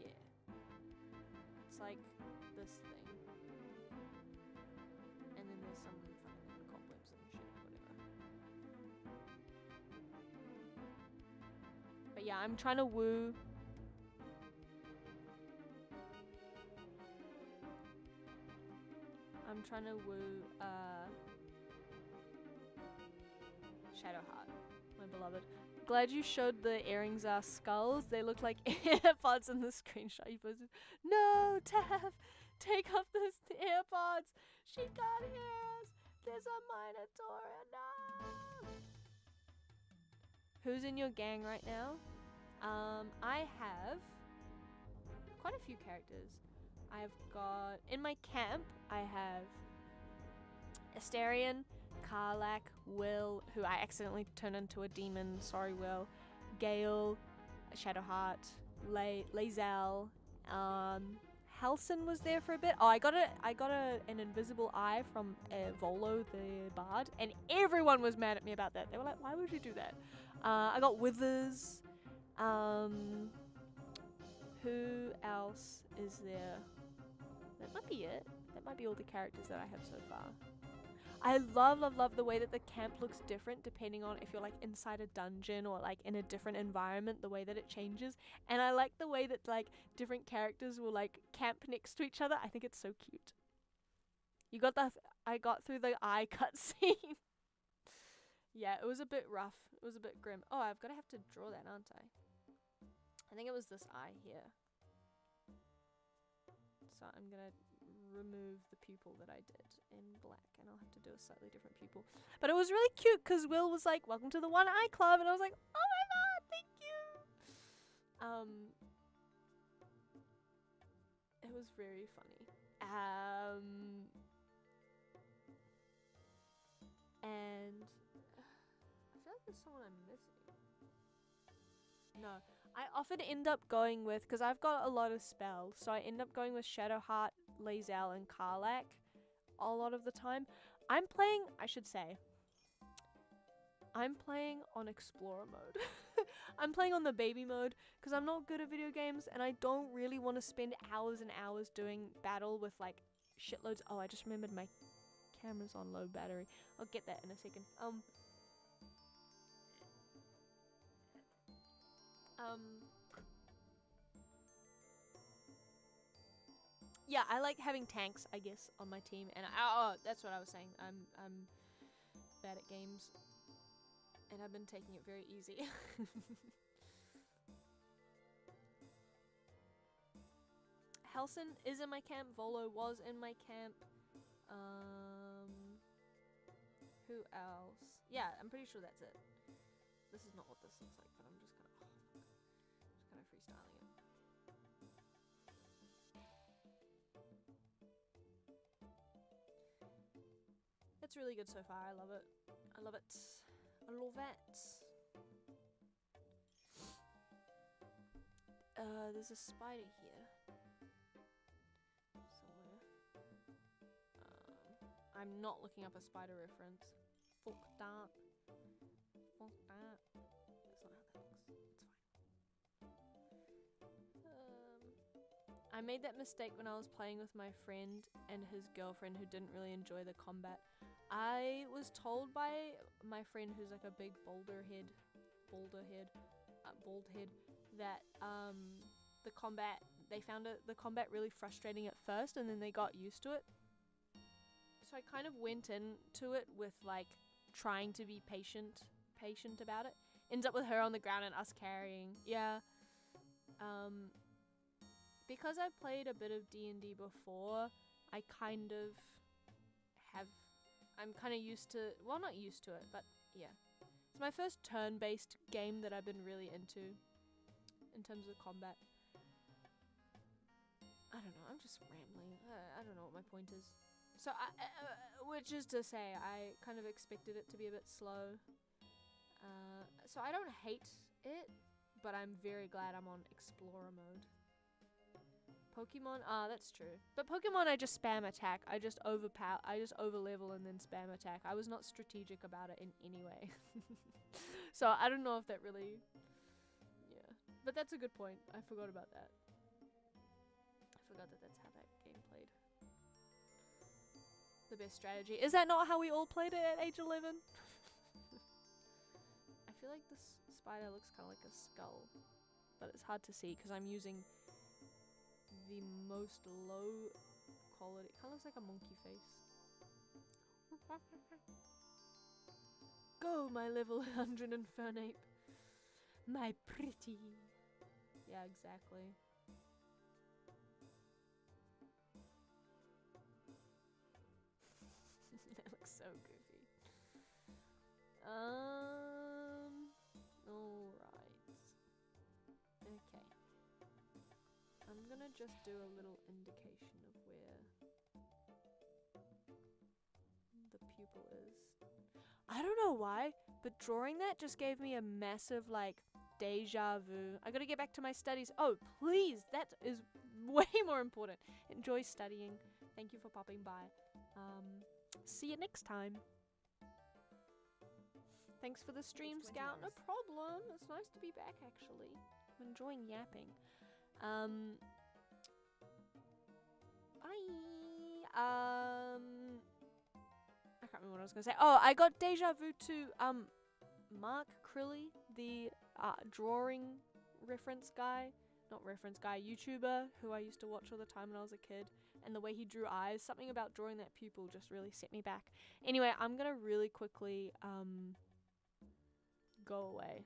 Speaker 1: Yeah. It's like this thing. And then there's some fucking cobwebs and shit, whatever. But yeah, I'm trying to woo. Shadowheart, my beloved. Glad you showed the earrings are skulls. They look like AirPods in the screenshot you posted. No, Tav! Take off those AirPods! She got ears! There's a Minotaur! No! Who's in your gang right now? I have quite a few characters. I've got, in my camp, I have Asterion, Karlak, Will, who I accidentally turned into a demon, sorry Will, Gale, Shadowheart, Lae'zel, Halsin was there for a bit. Oh, I got an invisible eye from Volo the Bard, and everyone was mad at me about that. They were like, why would you do that? I got Withers. Who else is there? That might be it. That might be all the characters that I have so far. I love the way that the camp looks different depending on if you're like inside a dungeon or like in a different environment, the way that it changes. And I like the way that like different characters will like camp next to each other. I think it's so cute. You got the I got through the eye cutscene. Yeah, it was a bit rough. It was a bit grim. Oh, I've got to have to draw that, aren't I? I think it was this eye here. So I'm going to remove the pupil that I did in black, and I'll have to do a slightly different pupil. But it was really cute because Will was like, welcome to the One Eye Club, and I was like, oh my god, thank you. It was very funny. And I feel like there's someone I'm missing. No, I often end up going with, because I've got a lot of spells, so I end up going with Shadowheart, Lae'zel, and Karlach a lot of the time. I'm playing on Explorer mode. I'm playing on the baby mode because I'm not good at video games and I don't really want to spend hours and hours doing battle with like shitloads. Oh, I just remembered my camera's on low battery. I'll get that in a second. Yeah, I like having tanks, I guess, on my team, and that's what I was saying. I'm bad at games, and I've been taking it very easy. Helson is in my camp. Volo was in my camp. Who else? Yeah, I'm pretty sure that's it. This is not what this looks like, but I'm just kind of freestyling it. It's really good so far. I love it. I love it. I love it. There's a spider here somewhere. I'm not looking up a spider reference. Fuck that. Fuck that. That's not how that looks. It's fine. I made that mistake when I was playing with my friend and his girlfriend who didn't really enjoy the combat. I was told by my friend who's like a big bald head, that they found the combat really frustrating at first, and then they got used to it. So I kind of went into it with like trying to be patient about it. Ends up with her on the ground and us carrying. Yeah. Because I've played a bit of D&D before, I'm kind of used to, well, not used to it, but yeah. It's my first turn-based game that I've been really into in terms of combat. I don't know, I'm just rambling. I don't know what my point is. So, which is to say, I kind of expected it to be a bit slow. So I don't hate it, but I'm very glad I'm on Explorer mode. Pokemon, that's true. But Pokemon, I just spam attack. I just overlevel and then spam attack. I was not strategic about it in any way. So I don't know if that really, yeah. But that's a good point. I forgot about that. I forgot that that's how that game played. The best strategy. Is that not how we all played it at age 11? I feel like this spider looks kind of like a skull, but it's hard to see because I'm using the most low quality. It kind of looks like a monkey face. Go, my level 100 Infernape. My pretty. Yeah, exactly. That looks so goofy. Alright. Okay. I'm gonna just do a little indication of where the pupil is. I don't know why, but drawing that just gave me a massive, like, deja vu. I gotta get back to my studies. Oh, please, that is way more important. Enjoy studying. Thank you for popping by. See you next time. Thanks for the stream, Scout. No problem. It's nice to be back, actually. I'm enjoying yapping. Bye. I can't remember what I was gonna say. Oh, I got deja vu to Mark Crilly, the drawing reference guy, not reference guy, YouTuber who I used to watch all the time when I was a kid, and the way he drew eyes, something about drawing that pupil just really set me back. Anyway, I'm gonna really quickly go away.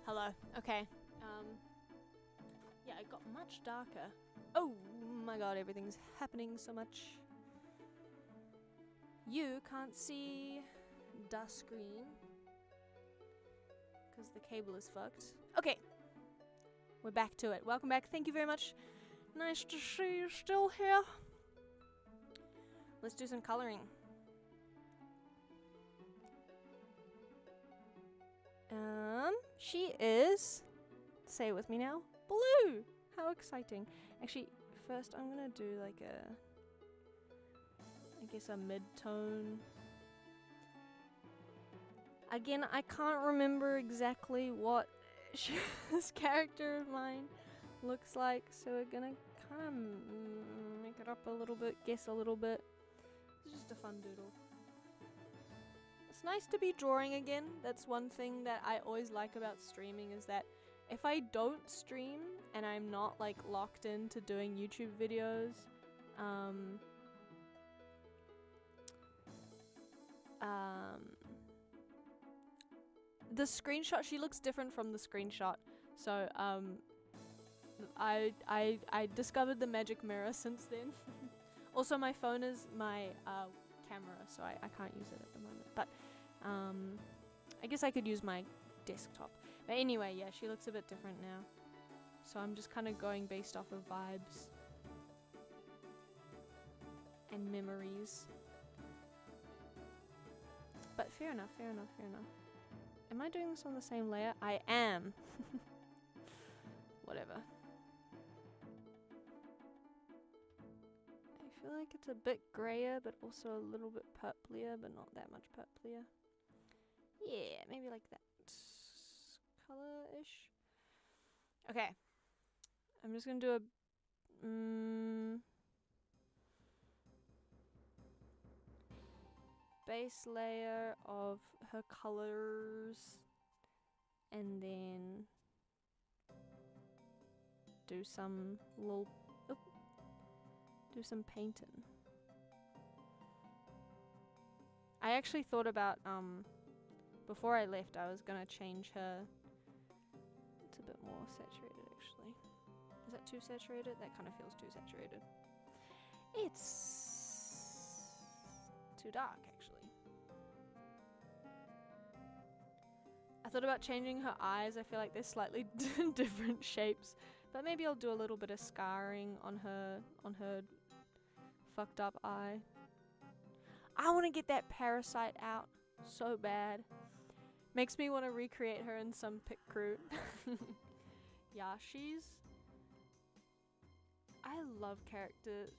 Speaker 1: Hello. Okay. Yeah, it got much darker. Oh my god, everything's happening so much. You can't see the screen because the cable is fucked. Okay, we're back to it. Welcome back. Thank you very much. Nice to see you still here. Let's do some coloring. She is, say it with me now, blue. How exciting. Actually, first I'm gonna do like I guess a mid-tone. Again, I can't remember exactly what this character of mine looks like, so we're gonna kind of make it up a little bit, guess a little bit. It's just a fun doodle. It's nice to be drawing again. That's one thing that I always like about streaming, is that if I don't stream and I'm not like locked into doing YouTube videos, the screenshot, she looks different from the screenshot. So I discovered the magic mirror since then. Also, my phone is my camera, so I can't use it at the moment. But I guess I could use my desktop. But anyway, yeah, she looks a bit different now. So I'm just kind of going based off of vibes and memories. But fair enough, fair enough, fair enough. Am I doing this on the same layer? I am. Whatever. I feel like it's a bit grayer, but also a little bit purplier, but not that much purplier. Yeah, maybe like that color-ish. Okay. I'm just gonna do a base layer of her colors, and then do some little do some painting. I actually thought about before I left, I was gonna change her. It's a bit more saturated actually. Is that too saturated? That kind of feels too saturated. It's too dark actually. I thought about changing her eyes. I feel like they're slightly different shapes, but maybe I'll do a little bit of scarring on her fucked up eye. I want to get that parasite out so bad. Makes me want to recreate her in some pic crew. Yashi's. I love character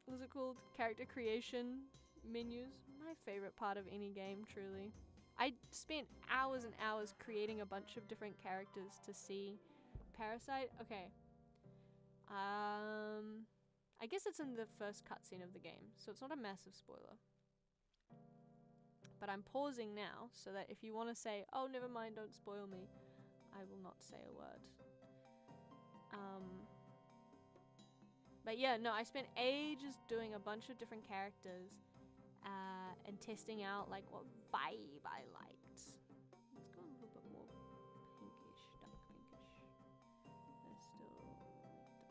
Speaker 1: what's it called? Character creation menus. My favorite part of any game, truly. I spent hours and hours creating a bunch of different characters to see Parasite. Okay. I guess it's in the first cutscene of the game, so it's not a massive spoiler. But I'm pausing now so that if you want to say, oh, never mind, don't spoil me, I will not say a word. But yeah, no, I spent ages doing a bunch of different characters and testing out like what vibe I liked. Let's go a little bit more pinkish, dark pinkish. That's still darker.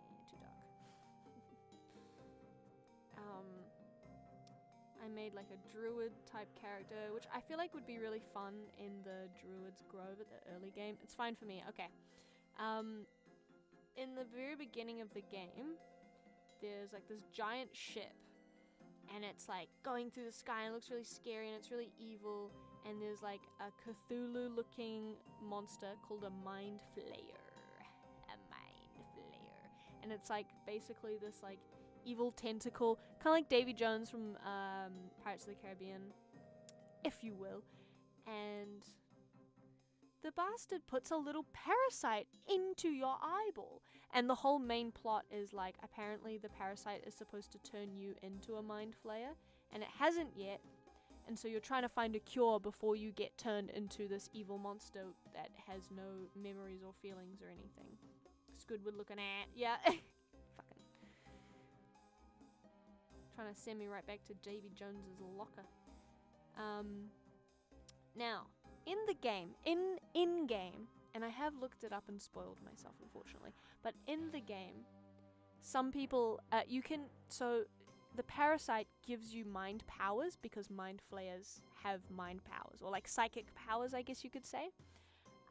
Speaker 1: Yeah, too dark. I made like a druid type character, which I feel like would be really fun in the Druid's Grove at the early game. It's fine for me. Okay. In the very beginning of the game, there's like this giant ship, and it's like going through the sky, and it looks really scary, and it's really evil, and there's like a Cthulhu looking monster called a Mind Flayer. A Mind Flayer. And it's like basically this like evil tentacle, kind of like Davy Jones from Pirates of the Caribbean, if you will. And the bastard puts a little parasite into your eyeball. And the whole main plot is like, apparently the parasite is supposed to turn you into a mind flayer, and it hasn't yet. And so you're trying to find a cure before you get turned into this evil monster that has no memories or feelings or anything. Squidward looking at, yeah. Fucking trying to send me right back to Davy Jones's locker. Now, in the game, in-game, and I have looked it up and spoiled myself, unfortunately. But in the game, some people, so the parasite gives you mind powers because mind flayers have mind powers, or like psychic powers, I guess you could say.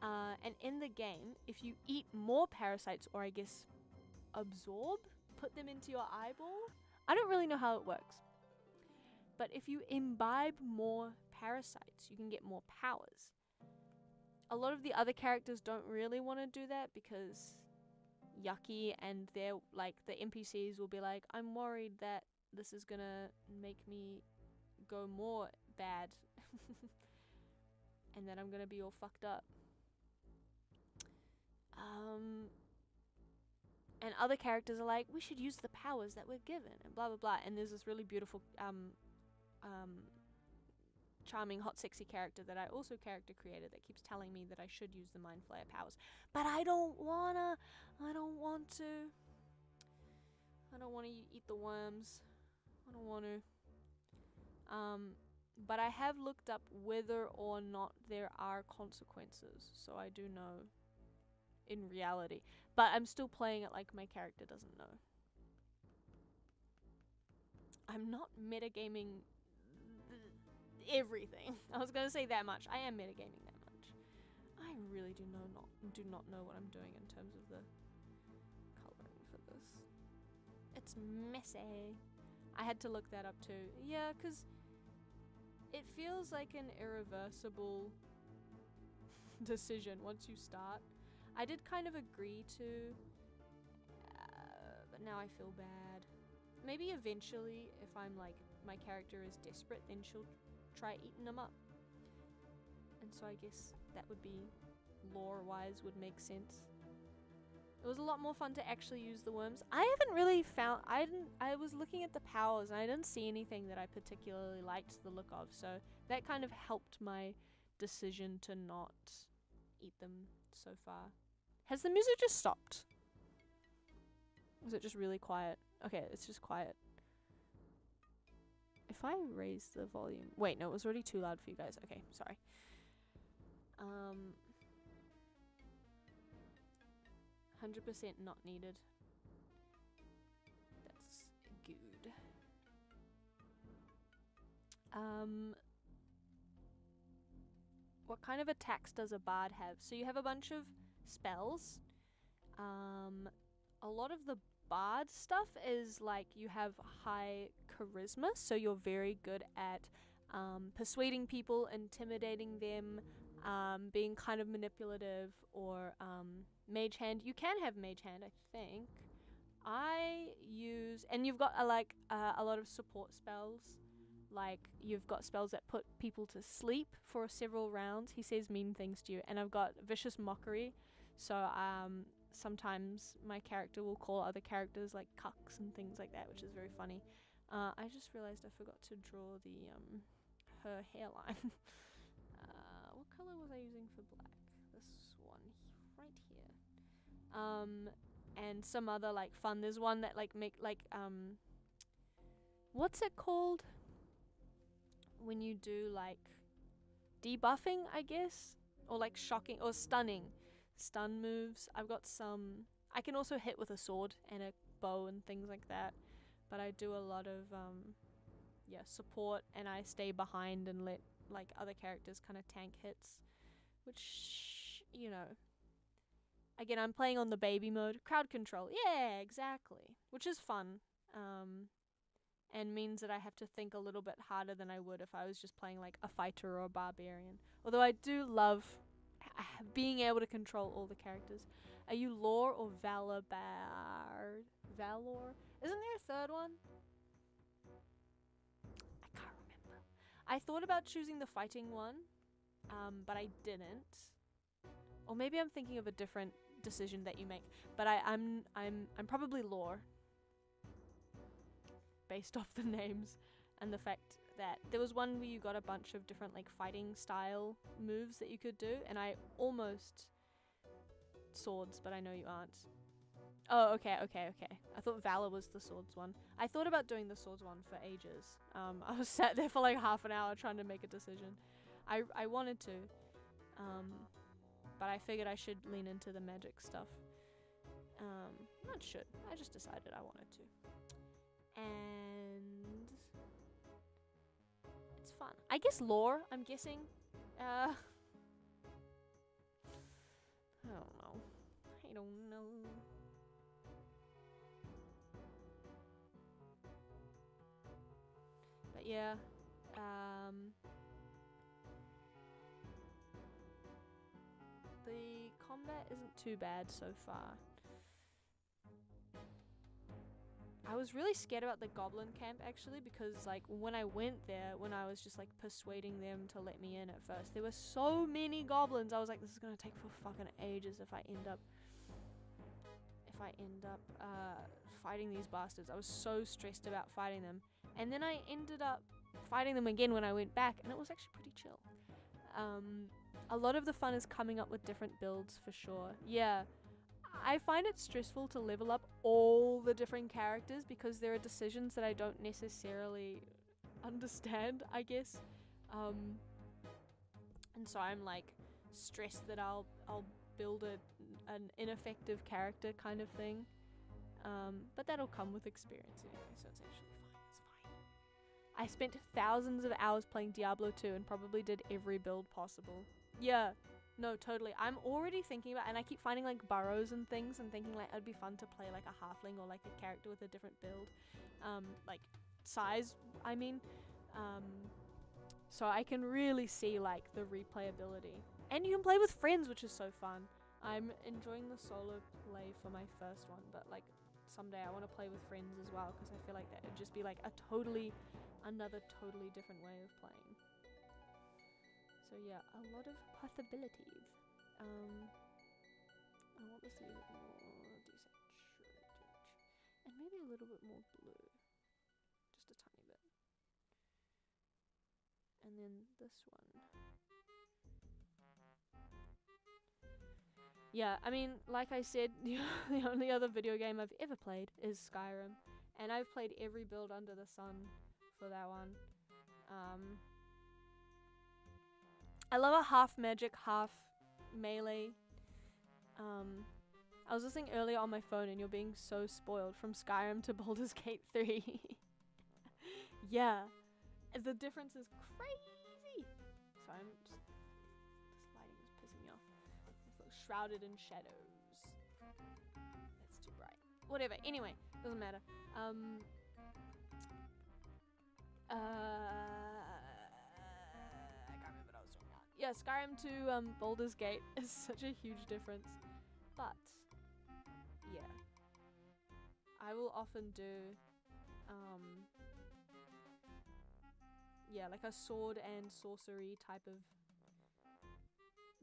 Speaker 1: And in the game, if you eat more parasites, or I guess put them into your eyeball, I don't really know how it works. But if you imbibe more parasites, you can get more powers. A lot of the other characters don't really want to do that because yucky, and they're like, the NPCs will be like, I'm worried that this is gonna make me go more bad and then I'm gonna be all fucked up. And other characters are like, we should use the powers that we're given, and blah blah blah. And there's this really beautiful charming hot sexy character that I also character created that keeps telling me that I should use the mind flayer powers, but I don't want to eat the worms. I don't want to. But I have looked up whether or not there are consequences, so I do know in reality. But I'm still playing it like my character doesn't know. I'm not metagaming everything. I was gonna say that much. I am metagaming that much. I really do not know what I'm doing in terms of the coloring for this. It's messy. I had to look that up too. Yeah, because it feels like an irreversible decision once you start. I did kind of agree to, but now I feel bad. Maybe eventually, if I'm like, my character is desperate, then she'll try eating them up. And so I guess that would be, lore-wise, would make sense. It was a lot more fun to actually use the worms. I haven't really found, I was looking at the powers and I didn't see anything that I particularly liked the look of, so that kind of helped my decision to not eat them so far. Has the music just stopped? Was it just really quiet? Okay, it's just quiet. If I raise the volume, wait, no, it was already too loud for you guys. Okay, sorry. 100% not needed. That's good. What kind of attacks does a bard have? So you have a bunch of spells. A lot of the bard stuff is like you have high charisma, so you're very good at persuading people, intimidating them, being kind of manipulative, or mage hand. You can have mage hand, I think. And you've got a lot of support spells. Like, you've got spells that put people to sleep for several rounds. He says mean things to you. And I've got vicious mockery. So sometimes my character will call other characters like cucks and things like that, which is very funny. I just realized I forgot to draw the her hairline. What color was I using for black? This one right here. And some other like fun. There's one that like what's it called when you do like debuffing, I guess, or like shocking or stunning stun moves. I've got some. I can also hit with a sword and a bow and things like that, but I do a lot of support, and I stay behind and let like other characters kind of tank hits, which, you know, again, I'm playing on the baby mode. Crowd control, yeah, exactly, which is fun, and means that I have to think a little bit harder than I would if I was just playing like a fighter or a barbarian. Although I do love being able to control all the characters. Are you lore or valor bard? Valor? Isn't there a third one? I can't remember. I thought about choosing the fighting one, but I didn't. Or maybe I'm thinking of a different decision that you make. But I'm probably lore, based off the names and the fact that there was one where you got a bunch of different like fighting style moves that you could do, and I almost swords, but I know you aren't. Oh, okay. I thought valor was the swords one. I thought about doing the swords one for ages. I was sat there for like half an hour trying to make a decision. I wanted to, but I figured I should lean into the magic stuff. Not should. I just decided I wanted to. And it's fun. I guess lore, I'm guessing. I don't know. I don't know. But yeah, the combat isn't too bad so far. I was really scared about the goblin camp actually, because like when I went there, when I was just like persuading them to let me in at first, there were so many goblins. I was like, this is gonna take for fucking ages if I end up fighting these bastards. I was so stressed about fighting them, and then I ended up fighting them again when I went back, and it was actually pretty chill. A lot of the fun is coming up with different builds for sure. Yeah. I find it stressful to level up all the different characters because there are decisions that I don't necessarily understand, I guess. And so I'm like stressed that I'll build an ineffective character kind of thing. But that'll come with experience anyway, so it's actually fine. It's fine. I spent thousands of hours playing Diablo 2 and probably did every build possible. Yeah. No, totally. I'm already thinking about, and I keep finding like burrows and things and thinking like it'd be fun to play like a halfling or like a character with a different build. Like size, I mean. So I can really see like the replayability. And you can play with friends, which is so fun. I'm enjoying the solo play for my first one, but like someday I want to play with friends as well, because I feel like that would just be like another totally different way of playing. So yeah, a lot of possibilities. I want this a little bit more desaturated. And maybe a little bit more blue. Just a tiny bit. And then this one. Yeah, I mean, like I said, the only other video game I've ever played is Skyrim. And I've played every build under the sun for that one. I love a half magic, half melee. I was listening earlier on my phone and you're being so spoiled from Skyrim to Baldur's Gate 3. Yeah. The difference is crazy. Sorry, this lighting is pissing me off. It's shrouded in shadows. That's too bright. Whatever. Anyway, doesn't matter. Yeah, Skyrim to Baldur's Gate is such a huge difference. But, yeah. I will often do, yeah, like a sword and sorcery type of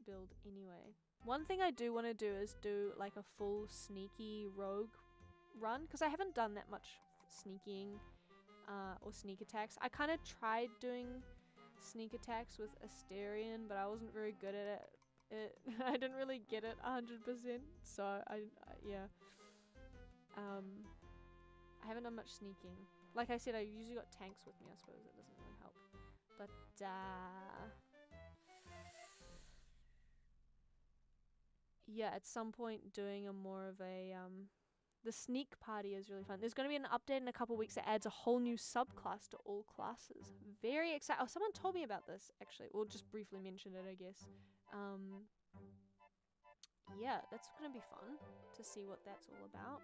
Speaker 1: build anyway. One thing I do want to do is do like a full sneaky rogue run, because I haven't done that much sneaking or sneak attacks. I kind of tried doing sneak attacks with Asterion, but I wasn't very good at it. I didn't really get it 100%, so yeah. I haven't done much sneaking. Like I said, I usually got tanks with me. I suppose that doesn't really help. But yeah, at some point doing a more of a the sneak party is really fun. There's going to be an update in a couple weeks that adds a whole new subclass to all classes. Very excited. Oh, someone told me about this, actually. We'll just briefly mention it, I guess. Yeah, that's going to be fun to see what that's all about.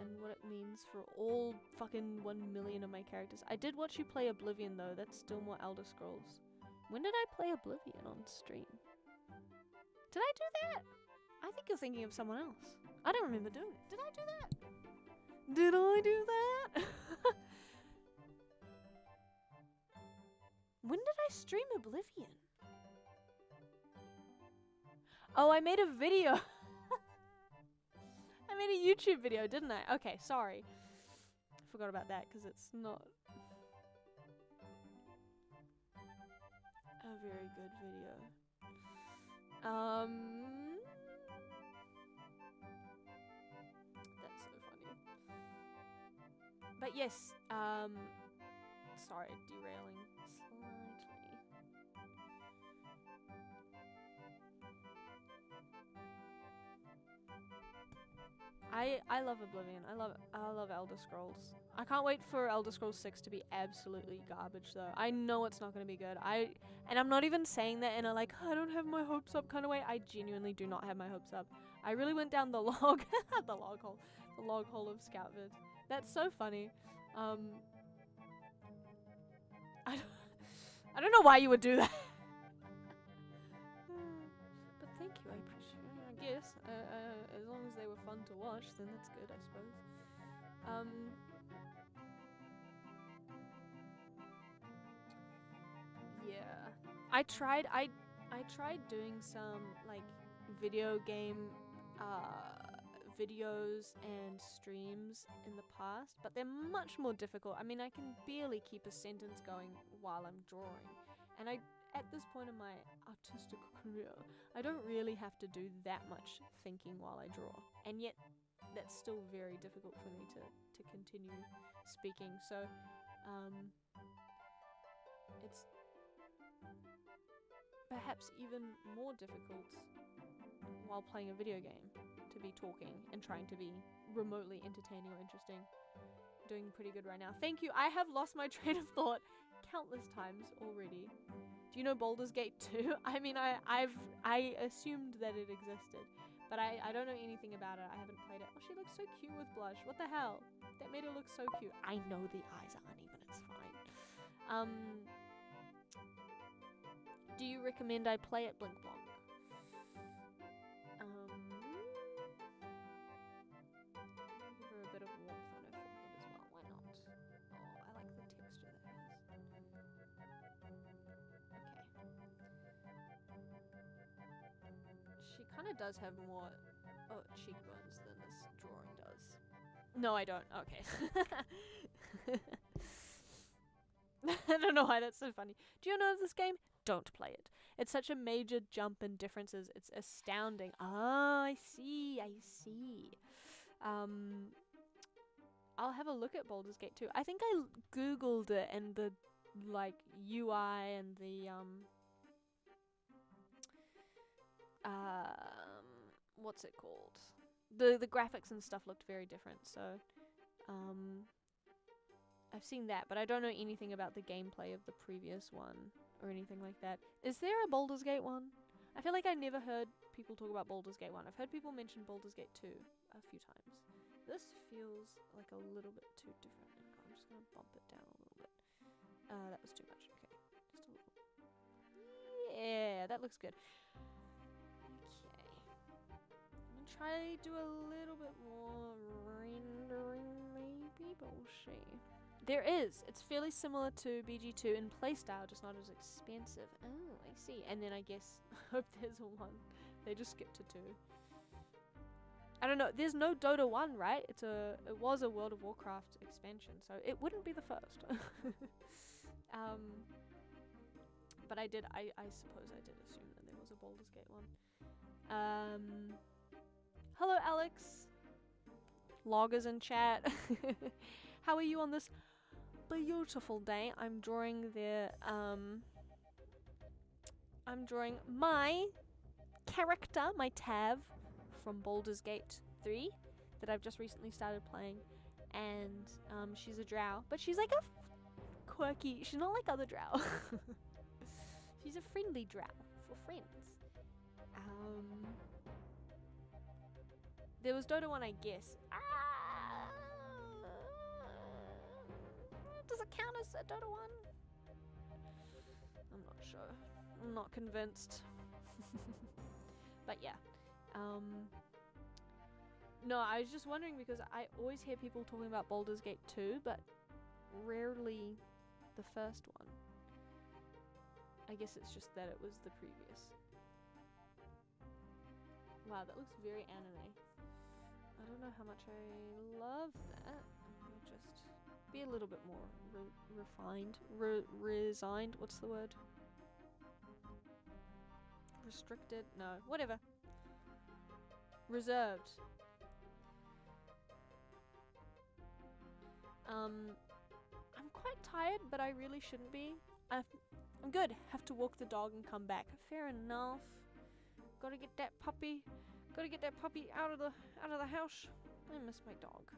Speaker 1: And what it means for all fucking 1 million of my characters. I did watch you play Oblivion, though. That's still more Elder Scrolls. When did I play Oblivion on stream? Did I do that? I think you're thinking of someone else. I don't remember doing it. Did I do that? Did I do that? When did I stream Oblivion? Oh, I made a video. I made a YouTube video, didn't I? Okay, sorry. I forgot about that because it's not a very good video. That's so funny. But yes, sorry, derailing slightly. I love Oblivion. I love Elder Scrolls. I can't wait for Elder Scrolls 6 to be absolutely garbage though. I know it's not going to be good. And I'm not even saying that in a like, I don't have my hopes up kind of way. I genuinely do not have my hopes up. I really went down the log the log hole of Scoutvid. That's so funny. I don't know why you would do that. But thank you, I appreciate it. I guess as long as they were fun to watch, then that's good, I suppose. Yeah, I tried doing some like video game videos and streams in the past, but they're much more difficult. I mean, I can barely keep a sentence going while I'm drawing, and at this point in my artistic career, I don't really have to do that much thinking while I draw, and yet that's still very difficult for me to continue speaking. So it's perhaps even more difficult while playing a video game to be talking and trying to be remotely entertaining or interesting. Doing pretty good right now. Thank you. I have lost my train of thought countless times already. Do you know Baldur's Gate 2? I mean, I assumed that it existed, but I don't know anything about it. I haven't played it. Oh, she looks so cute with blush. What the hell? That made her look so cute. I know the eyes are uneven. It's fine. Do you recommend I play at Blink Blonk? Give her a bit of warmth on her forehead as well. Why not? Oh, I like the texture that it has. Okay. She kind of does have more cheekbones than this drawing does. No, I don't. Okay. I don't know why that's so funny. Do you know of this game? Don't play it. It's such a major jump in differences. It's astounding. Ah, I see. I'll have a look at Baldur's Gate 2. I think I googled it, and the like UI and the what's it called? The graphics and stuff looked very different. So I've seen that, but I don't know anything about the gameplay of the previous one or anything like that. Is there a Baldur's Gate 1? I feel like I never heard people talk about Baldur's Gate 1. I've heard people mention Baldur's Gate 2 a few times. This feels like a little bit too different. I'm just going to bump it down a little bit. That was too much. Okay. Just a little. Yeah, that looks good. Okay. I'm going to try to do a little bit more rendering maybe, but we'll see. There is. It's fairly similar to BG2 in playstyle, just not as expensive. Oh, I see. And then I guess, I hope there's a 1. They just skipped to 2. I don't know. There's no Dota 1, right? It was a World of Warcraft expansion, so it wouldn't be the first. But I suppose I did assume that there was a Baldur's Gate 1. Hello, Alex. Loggers in chat. How are you on this beautiful day? I'm drawing my character, my Tav, from Baldur's Gate 3 that I've just recently started playing, and she's a drow, but she's like a quirky, she's not like other drow. She's a friendly drow for friends. There was Dota 1, I guess. Does it count as a Dota 1? I'm not sure. I'm not convinced. But yeah. No, I was just wondering because I always hear people talking about Baldur's Gate 2, but rarely the first one. I guess it's just that it was the previous. Wow, that looks very anime. I don't know how much I love that. I'm gonna just be a little bit more refined. Resigned? What's the word? Restricted? No, whatever. Reserved. I'm quite tired, but I really shouldn't be. I'm good. Have to walk the dog and come back. Fair enough. Gotta get that puppy out of the house. I miss my dog.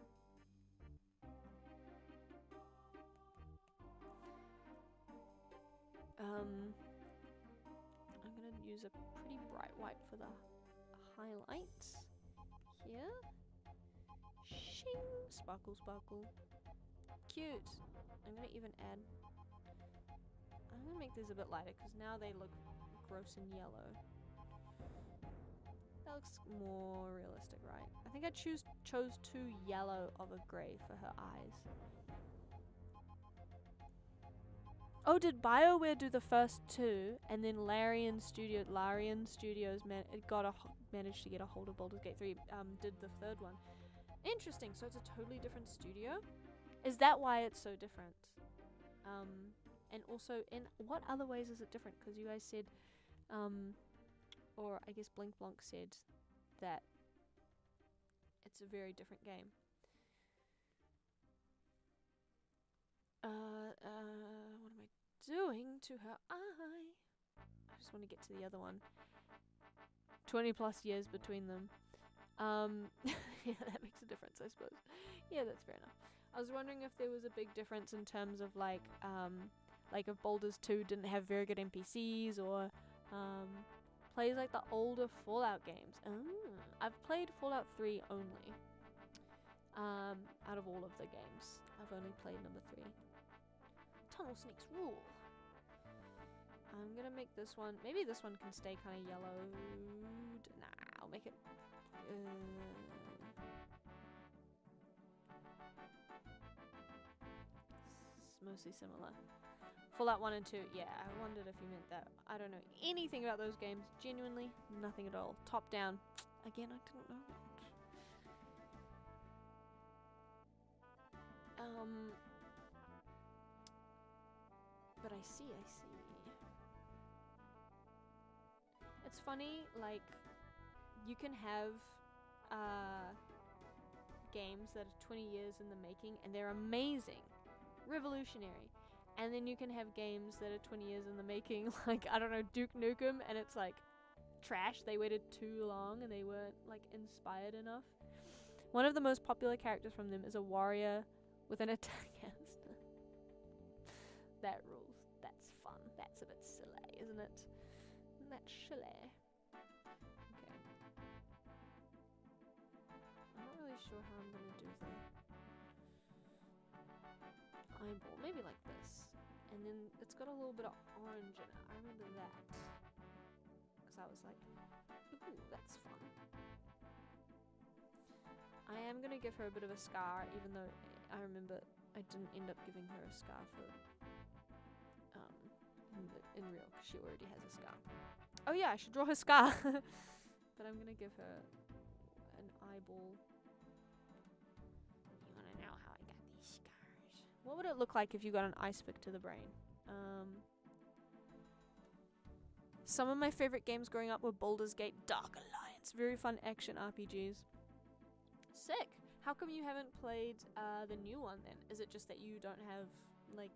Speaker 1: I'm gonna use a pretty bright white for the highlights here. Shing! Sparkle, sparkle. Cute! I'm gonna even add... I'm gonna make these a bit lighter because now they look gross and yellow. That looks more realistic, right? I think I chose too yellow of a grey for her eyes. Oh, did BioWare do the first two, and then Larian Studios managed to get a hold of Baldur's Gate 3, did the third one. Interesting, so it's a totally different studio? Is that why it's so different? And also, in what other ways is it different? Because you guys said, or I guess Blink Blonk said that it's a very different game. What am I doing to her eye? I just want to get to the other one. 20 plus years between them. Yeah, that makes a difference, I suppose. Yeah, that's fair enough. I was wondering if there was a big difference in terms of like if Baldur's 2 didn't have very good NPCs, or plays like the older Fallout games. I've played Fallout 3 only. Out of all of the games, I've only played number 3. Tunnel Snakes rule. I'm gonna make this one. Maybe this one can stay kind of yellowed. Nah, I'll make it. It's mostly similar. Fallout 1 and 2, yeah, I wondered if you meant that. I don't know anything about those games. Genuinely, nothing at all. Top down. Again, I didn't know that. But I see. It's funny, like, you can have games that are 20 years in the making and they're amazing, revolutionary, and then you can have games that are 20 years in the making, like, I don't know, Duke Nukem, and it's like trash. They waited too long and they weren't like inspired enough. One of the most popular characters from them is a warrior with an attack canister. That rules. That's fun. That's a bit silly, isn't it? Isn't that silly? Okay. I'm not really sure how I'm gonna do the eyeball. Maybe like this. And then it's got a little bit of orange in it. I remember that. Because I was like, ooh, that's fun. I am gonna give her a bit of a scar, even though I remember I didn't end up giving her a scar for in real, because she already has a scar. Oh yeah, I should draw her scar. But I'm gonna give her an eyeball. You wanna know how I got these scars? What would it look like if you got an ice pick to the brain? Some of my favorite games growing up were Baldur's Gate, Dark Alliance, very fun action RPGs. Sick. How come you haven't played the new one then? Is it just that you don't have like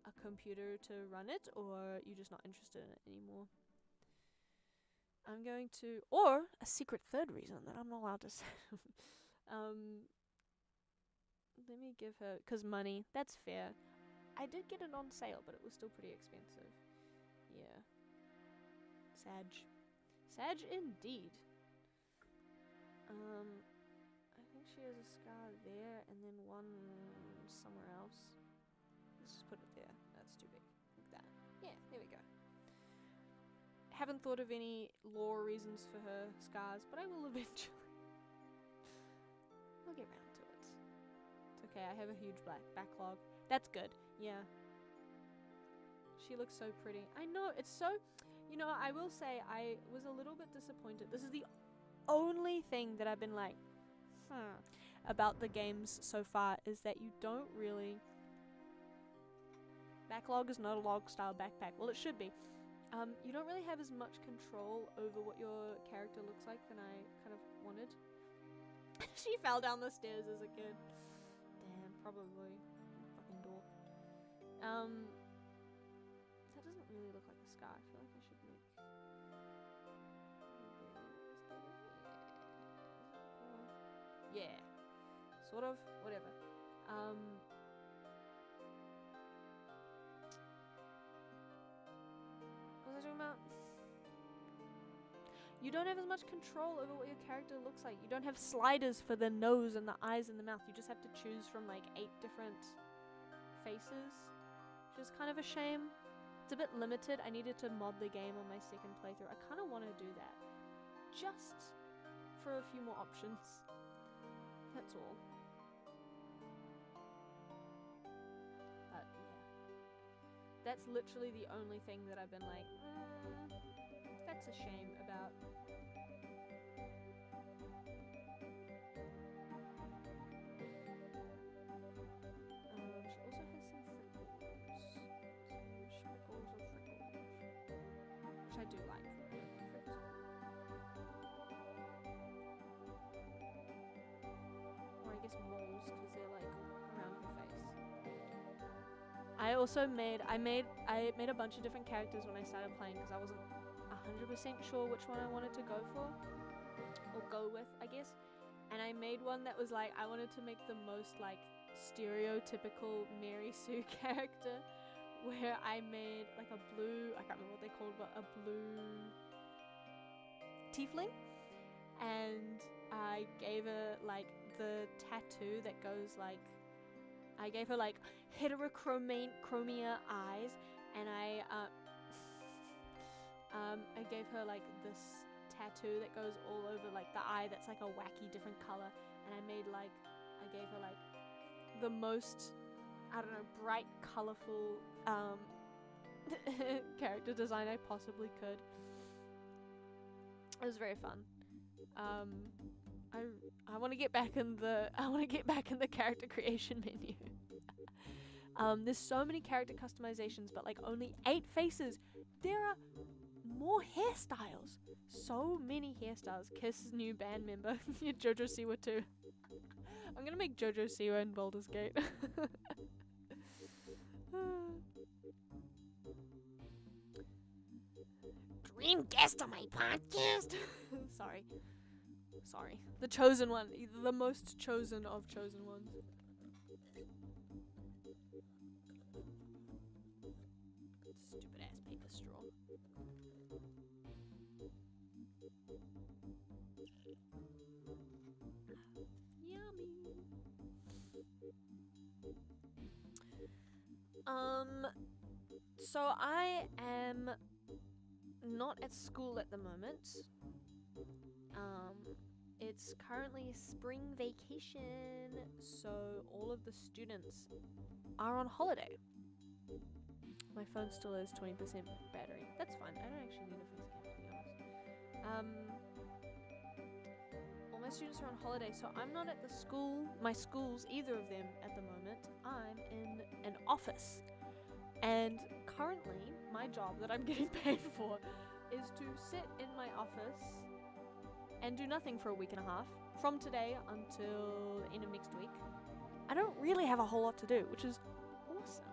Speaker 1: a computer to run it, or you're just not interested in it anymore? I'm going to, or a secret third reason that I'm not allowed to say. Let me give her, cause money, that's fair. I did get it on sale, but it was still pretty expensive. Yeah. Sag indeed. I think she has a scar there, and then one somewhere else. Let's just put it there. That's too big. Like that. Yeah, there we go. Haven't thought of any lore reasons for her scars, but I will eventually. I'll get round to it. It's okay, I have a huge backlog. That's good. Yeah. She looks so pretty. I know, it's so... You know, I will say I was a little bit disappointed. This is the only thing that I've been like, about the games so far, is that you don't really... Backlog is not a log style backpack. Well, it should be. You don't really have as much control over what your character looks like than I kind of wanted. She fell down the stairs as a kid. Damn, probably. Fucking dork. That doesn't really look like a scar. I feel like I should make... yeah, sort of, whatever. What was I talking about? You don't have as much control over what your character looks like. You don't have sliders for the nose and the eyes and the mouth. You just have to choose from like 8 different faces, which is kind of a shame. It's a bit limited. I needed to mod the game on my second playthrough. I kind of want to do that, just for a few more options. That's all. But yeah, that's literally the only thing that I've been like, that's a shame about. She also has some freckles. Some schmeckles or freckles. Which I do like. Or I guess moles, because they're like around her face. I also made I made a bunch of different characters when I started playing, because I wasn't 100% sure which one I wanted to go for, or go with, I guess. And I made one that was like, I wanted to make the most like stereotypical Mary Sue character, where I made like a blue, I can't remember what they called, but a blue tiefling, and I gave her like the tattoo that goes like, I gave her like heterochromia eyes, and I gave her like this tattoo that goes all over like the eye that's like a wacky different color, and I gave her like the most, I don't know, bright, colorful character design I possibly could. It was very fun. I want to get back in the character creation menu. There's so many character customizations, but like only 8 faces. There are more hairstyles. So many hairstyles. Kiss new band member. Jojo Siwa too. I'm gonna make Jojo Siwa in Baldur's Gate. Dream guest on my podcast. Sorry. The chosen one. The most chosen of chosen ones. Stupid ass paper straw. Yummy. So I am not at school at the moment. It's currently spring vacation, so all of the students are on holiday. My phone still has 20% battery. That's fine. I don't actually need a face cam, to be honest. All my students are on holiday, so I'm not at the school, my schools, either of them at the moment. I'm in an office. And currently, my job that I'm getting paid for is to sit in my office and do nothing for a week and a half, from today until the end of next week. I don't really have a whole lot to do, which is awesome.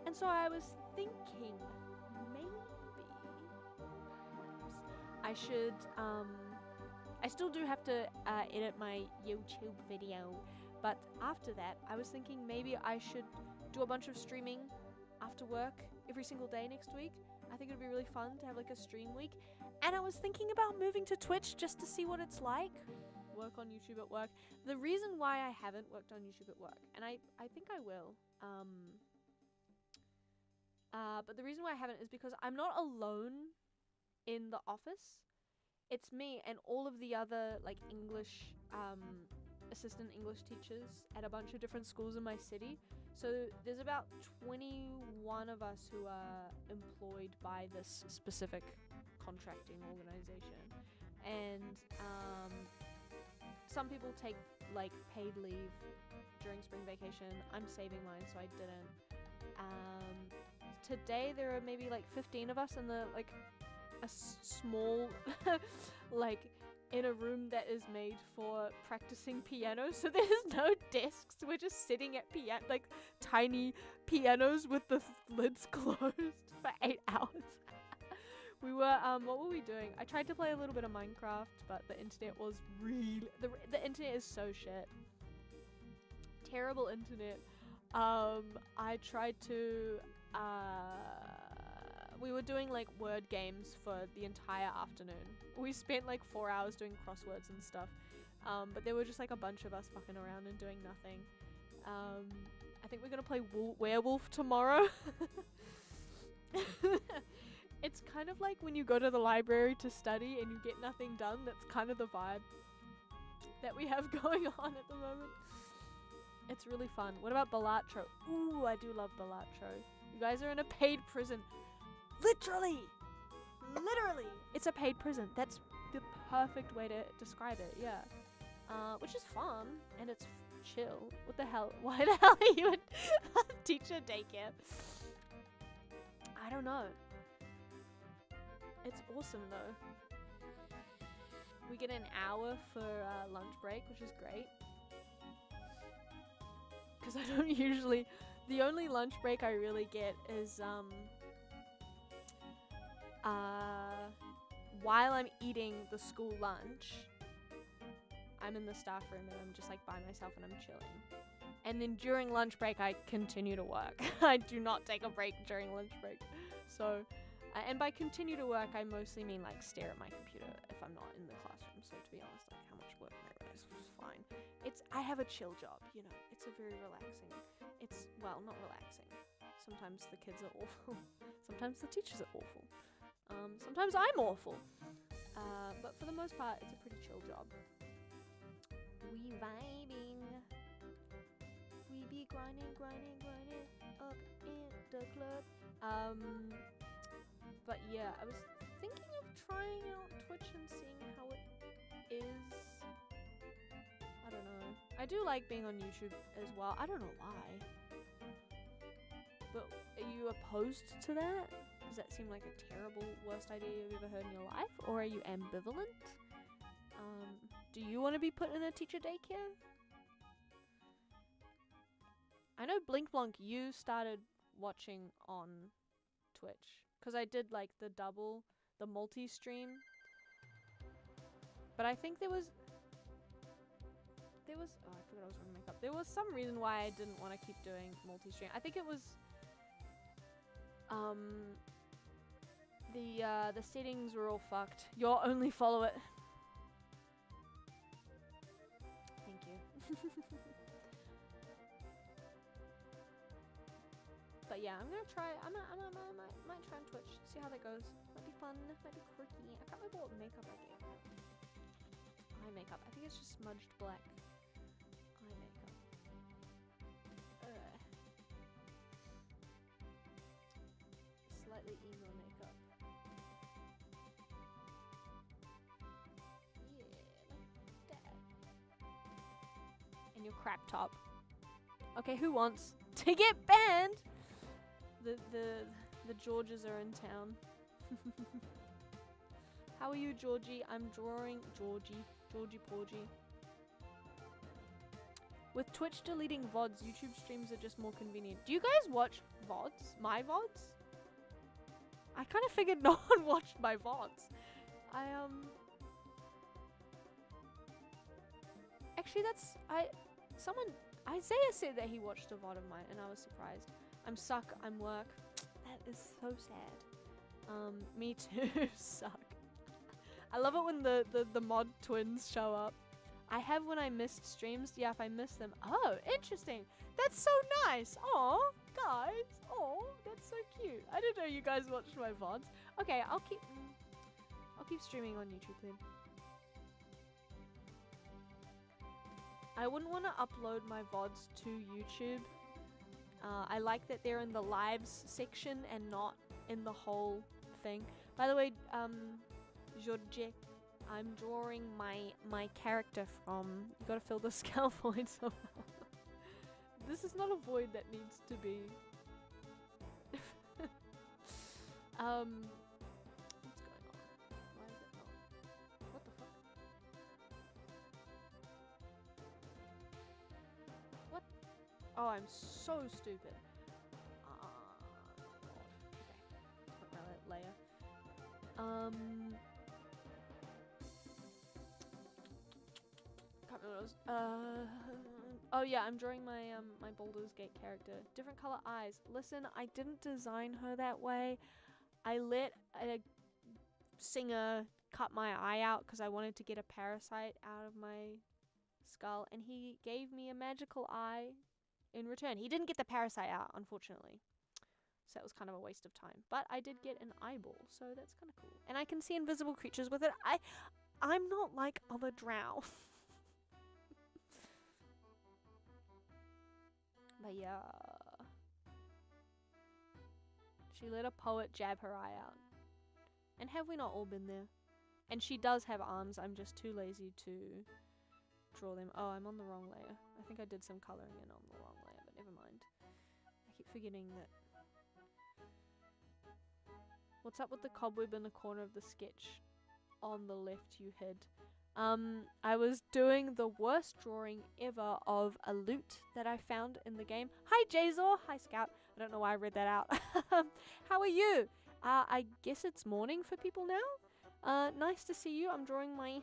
Speaker 1: And so I was thinking, maybe, perhaps, I should, I still do have to edit my YouTube video, but after that, I was thinking maybe I should do a bunch of streaming after work every single day next week. I think it would be really fun to have like a stream week. And I was thinking about moving to Twitch just to see what it's like. Work on YouTube at work. The reason why I haven't worked on YouTube at work, and I think I will, but the reason why I haven't is because I'm not alone in the office. It's me and all of the other like English, assistant English teachers at a bunch of different schools in my city. So there's about 21 of us who are employed by this specific contracting organization, and some people take like paid leave during spring vacation. I'm saving mine, so I didn't. Today there are maybe like 15 of us in the like a small like in a room that is made for practicing piano, so there's no desks. We're just sitting at like tiny pianos with the lids closed for 8 hours. We were what were we doing? I tried to play a little bit of Minecraft, but the internet was really the internet is so shit. Terrible internet. I tried to we were doing like word games for the entire afternoon. We spent like 4 hours doing crosswords and stuff. But there were just like a bunch of us fucking around and doing nothing. I think we're gonna play werewolf tomorrow. It's kind of like when you go to the library to study and you get nothing done. That's kind of the vibe that we have going on at the moment. It's really fun. What about Balatro? Ooh, I do love Balatro. You guys are in a paid prison. Literally! It's a paid prison. That's the perfect way to describe it, yeah. Which is fun, and it's chill. What the hell? Why the hell are you a teacher daycare? I don't know. It's awesome though. We get an hour for lunch break, which is great. Because I don't usually... The only lunch break I really get is while I'm eating the school lunch, I'm in the staff room and I'm just like by myself and I'm chilling. And then during lunch break I continue to work. I do not take a break during lunch break. So, and by continue to work I mostly mean like stare at my computer if I'm not in the classroom. So to be honest, like how much work I realize is fine. I have a chill job, you know. It's a very relaxing. It's, well, not relaxing. Sometimes the kids are awful. Sometimes the teachers are awful. Sometimes I'm awful. But for the most part, it's a pretty chill job. We vibing. We be grinding up in the club. But yeah, I was thinking of trying out Twitch and seeing how it is. I don't know. I do like being on YouTube as well. I don't know why. But are you opposed to that? Does that seem like a terrible, worst idea you've ever heard in your life? Or are you ambivalent? Do you want to be put in a teacher daycare? I know Blink Blonk, you started watching on Twitch. Because I did like the multi-stream. But I think there was, oh, I forgot I was wearing makeup. There was some reason why I didn't want to keep doing multi-stream. I think it was, the settings were all fucked. Your only follow it. Thank you. But yeah, I'm gonna try. I might try on Twitch. See how that goes. Might be fun. Might be quirky. I can't remember what makeup I gave. Eye makeup. I think it's just smudged black. Eye makeup. Slightly emo makeup. Yeah, like that. And your crap top. Okay, who wants to get banned? The Georges are in town. How are you, Georgie? I'm drawing Georgie Porgy. With Twitch deleting VODs, YouTube streams are just more convenient. Do you guys watch VODs? My VODs? I kind of figured no one watched my VODs. Actually, Isaiah said that he watched a VOD of mine, and I was surprised. I'm suck, I'm work. That is so sad. Me too, suck. I love it when the mod twins show up. I have when I missed streams. Yeah, if I miss them. Oh, interesting. That's so nice. Aw, guys. Aw, that's so cute. I didn't know you guys watched my VODs. Okay, I'll keep streaming on YouTube then. I wouldn't want to upload my VODs to YouTube. I like that they're in the lives section and not in the whole thing. By the way, Georgie, I'm drawing my character from... You gotta fill the scale void somehow. This is not a void that needs to be... What's going on? Why is it not? What the fuck? What? Oh, I'm so stupid. God. Okay. Put my layer. Can't remember what I was. Oh yeah, I'm drawing my my Baldur's Gate character. Different color eyes. Listen, I didn't design her that way. I let a singer cut my eye out because I wanted to get a parasite out of my skull, and he gave me a magical eye in return. He didn't get the parasite out, unfortunately. So that was kind of a waste of time. But I did get an eyeball, so that's kind of cool. And I can see invisible creatures with it. I'm not like other drow. But yeah. She let a poet jab her eye out. And have we not all been there? And she does have arms. I'm just too lazy to draw them. Oh, I'm on the wrong layer. I think I did some coloring in on the wrong layer, but never mind. I keep forgetting that. What's up with the cobweb in the corner of the sketch? On the left you hid. I was doing the worst drawing ever of a loot that I found in the game. Hi Jazor! Hi Scout! I don't know why I read that out. How are you? I guess it's morning for people now. Nice to see you. I'm drawing my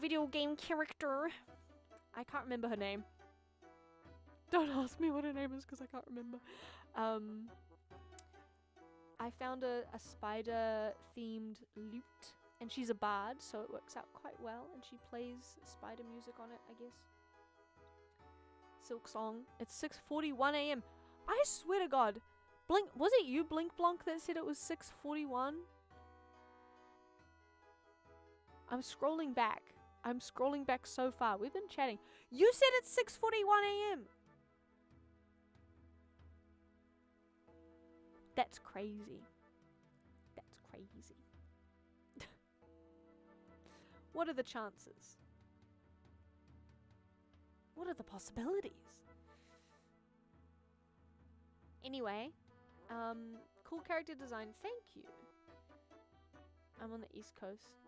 Speaker 1: video game character. I can't remember her name. Don't ask me what her name is because I can't remember. I found a spider themed lute, and she's a bard, so it works out quite well, and she plays spider music on it, I guess. Silk Song. It's 6:41 AM. I swear to God. Blink, was it you, Blink Blonk, that said it was 6:41? I'm scrolling back. I'm scrolling back so far. We've been chatting. You said it's 6:41 AM. That's crazy. That's crazy. What are the chances? What are the possibilities? Anyway, cool character design. Thank you. I'm on the East Coast.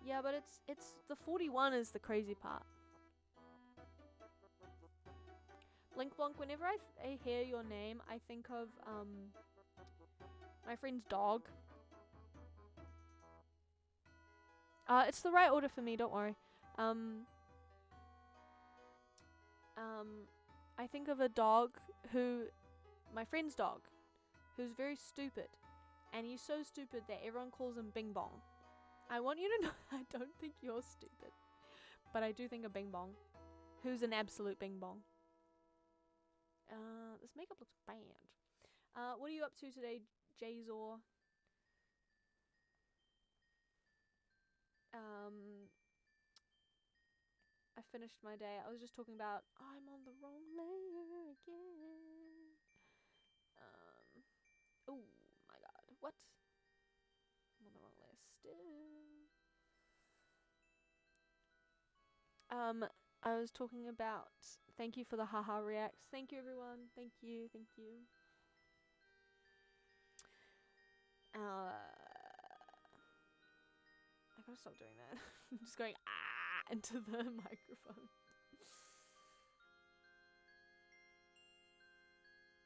Speaker 1: Yeah, but it's the 41 is the crazy part. Blink Blonk, whenever I hear your name, I think of my friend's dog. It's the right order for me, don't worry. I think of a dog my friend's dog, who's very stupid, and he's so stupid that everyone calls him Bing Bong. I want you to know I don't think you're stupid, but I do think of Bing Bong, who's an absolute Bing Bong. This makeup looks bad. What are you up to today, Jazor? I finished my day. I was just talking about I'm on the wrong layer again. Oh my god. What? I'm on the wrong layer still. I was talking about thank you for the haha reacts. Thank you everyone. Thank you. Thank you. I gotta stop doing that. I'm just going into the microphone.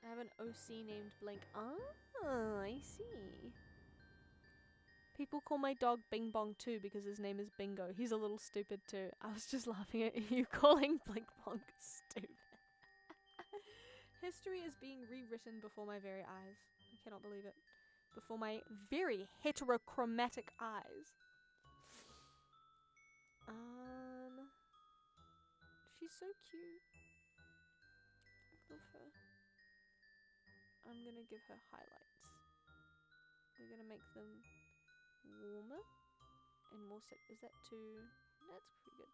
Speaker 1: I have an OC named Blink. Ah, I see. People call my dog Bing Bong too because his name is Bingo. He's a little stupid too. I was just laughing at you calling Blink Bong stupid. History is being rewritten before my very eyes. I cannot believe it. Before my very heterochromatic eyes. She's so cute. I love her. I'm gonna give her highlights. We're gonna make them warmer and more set. Is that too? That's pretty good.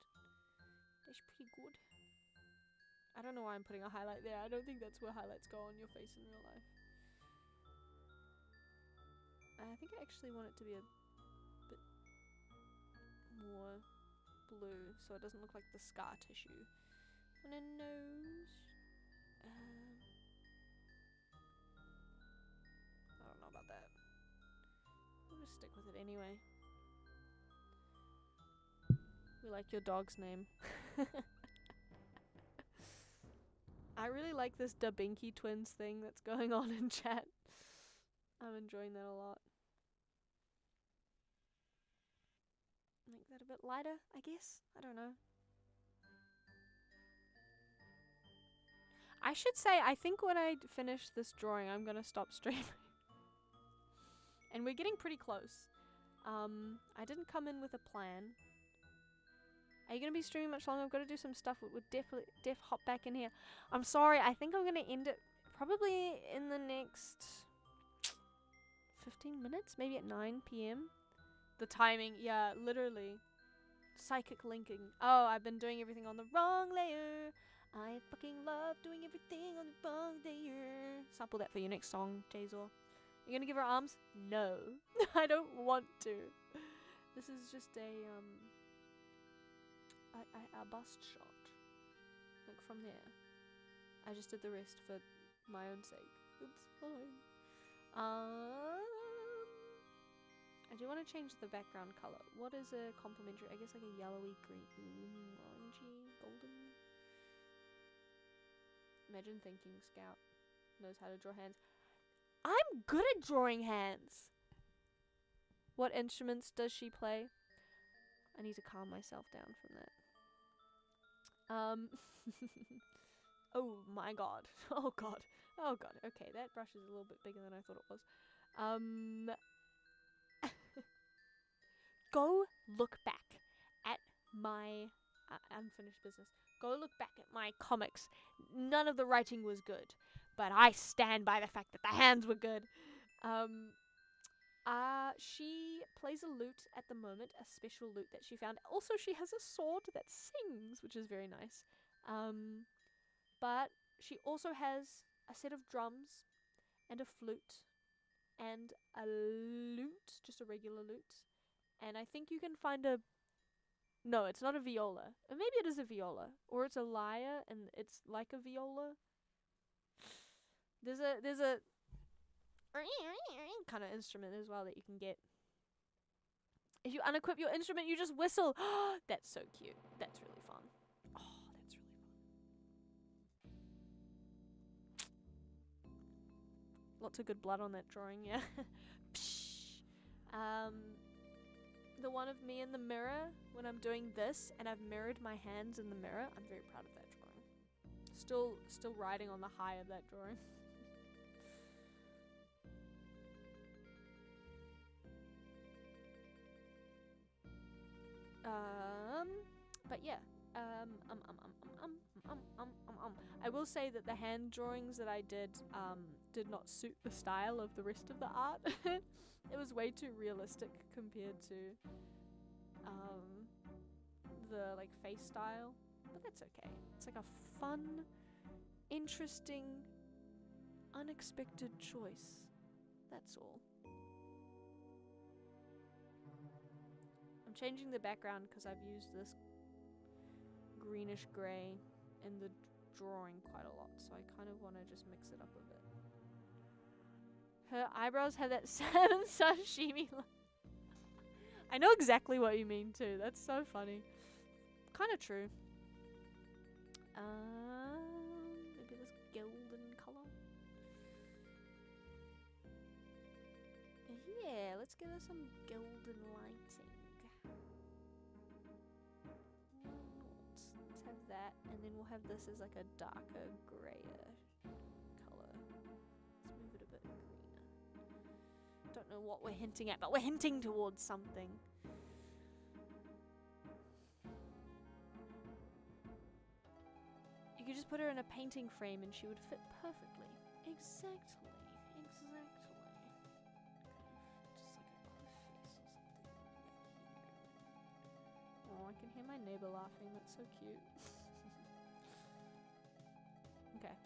Speaker 1: That's pretty good. I don't know why I'm putting a highlight there. I don't think that's where highlights go on your face in real life. I think I actually want it to be a bit more blue so it doesn't look like the scar tissue on a nose. I don't know about that. I'll just stick with it anyway. We like your dog's name. I really like this Da Binky Twins thing that's going on in chat. I'm enjoying that a lot. that a bit lighter, I guess. I don't know. I should say, I think when I finish this drawing, I'm gonna stop streaming. And we're getting pretty close. I didn't come in with a plan. Are you gonna be streaming much longer? I've got to do some stuff. We'll definitely hop back in here. I'm sorry. I think I'm gonna end it probably in the next 15 minutes, maybe at 9 p.m. The timing, yeah, literally. Psychic linking. Oh, I've been doing everything on the wrong layer. I fucking love doing everything on the wrong layer. Sample that for your next song, Jazor. You gonna give her arms? No. I don't want to. This is just a bust shot. Like from there. I just did the rest for my own sake. It's fine. I do want to change the background color. What is a complementary? I guess like a yellowy, green, orangey, golden. Imagine thinking Scout knows how to draw hands. I'm good at drawing hands. What instruments does she play? I need to calm myself down from that. Oh my god. Oh god. Oh god. Okay, that brush is a little bit bigger than I thought it was. Go look back at my unfinished business. Go look back at my comics. None of the writing was good, but I stand by the fact that the hands were good. She plays a lute at the moment, a special lute that she found. Also, she has a sword that sings, which is very nice. But she also has a set of drums and a flute and a lute, just a regular lute. And I think you can find a... No, it's not a viola. Or maybe it is a viola. Or it's a lyre and it's like a viola. There's a kind of instrument as well that you can get. If you unequip your instrument, you just whistle. That's so cute. That's really fun. Oh, that's really fun. Lots of good blood on that drawing, yeah. The one of me in the mirror when I'm doing this and I've mirrored my hands in the mirror. I'm very proud of that drawing. Still riding on the high of that drawing. But yeah. I will say that the hand drawings that I did not suit the style of the rest of the art. It was way too realistic compared to the like face style, but that's okay. It's like a fun, interesting, unexpected choice. That's all. I'm changing the background because I've used this greenish grey in the drawing quite a lot, so I kind of want to just mix it up a bit. Her eyebrows have that salmon sashimi look. I know exactly what you mean too. That's so funny. Kind of true. Maybe this golden color. Yeah, let's give her some golden lighting. Let's have that, and then we'll have this as like a darker grayer color. Let's move it a bit greener. Don't know what we're hinting at, but we're hinting towards something. You could just put her in a painting frame and she would fit perfectly. Exactly. Just like a cliff face or something. Oh, I can hear my neighbor laughing. That's so cute. Okay.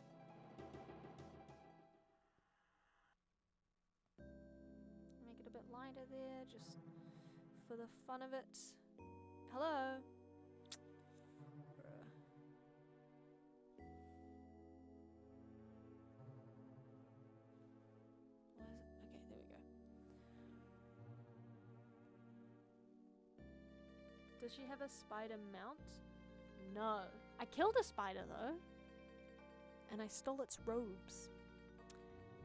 Speaker 1: Make it a bit lighter there, just for the fun of it. Hello? Okay, there we go. Does she have a spider mount? No. I killed a spider though. And I stole its robes.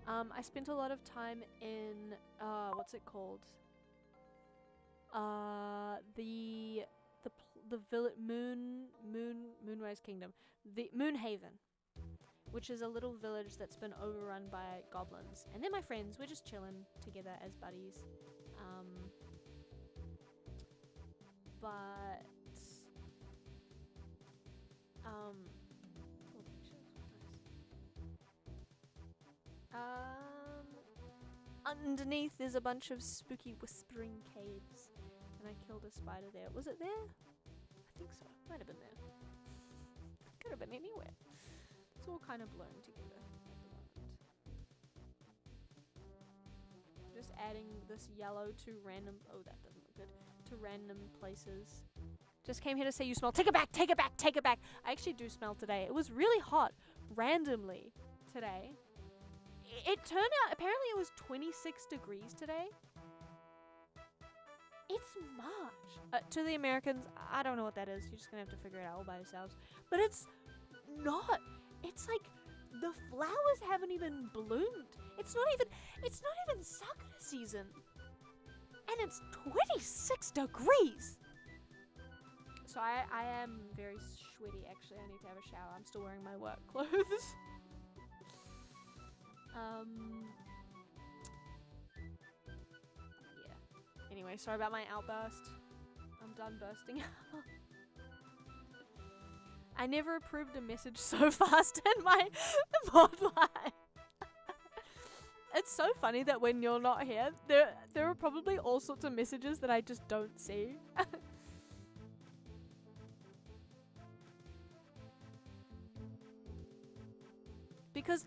Speaker 1: I spent a lot of time in, what's it called? Moonrise Kingdom, the Moonhaven, which is a little village that's been overrun by goblins, and they're my friends. We're just chilling together as buddies. But underneath there's a bunch of spooky whispering caves, and I killed a spider there. Was it there? I think so. Might have been there. Could have been anywhere. It's all kind of blown together. Just adding this yellow to random. Oh, that doesn't look good. To random places. Just came here to say you smell. Take it back. Take it back. Take it back. I actually do smell today. It was really hot randomly today. It turned out apparently it was 26 degrees today. It's March. To the Americans, I don't know what that is. You're just gonna have to figure it out all by yourselves. But it's not. It's like the flowers haven't even bloomed. It's not even sakura season. And it's 26 degrees. So I am very sweaty actually. I need to have a shower. I'm still wearing my work clothes. Yeah. Anyway, sorry about my outburst. I'm done bursting out. I never approved a message so fast in my mod life. It's so funny that when you're not here, there are probably all sorts of messages that I just don't see. Because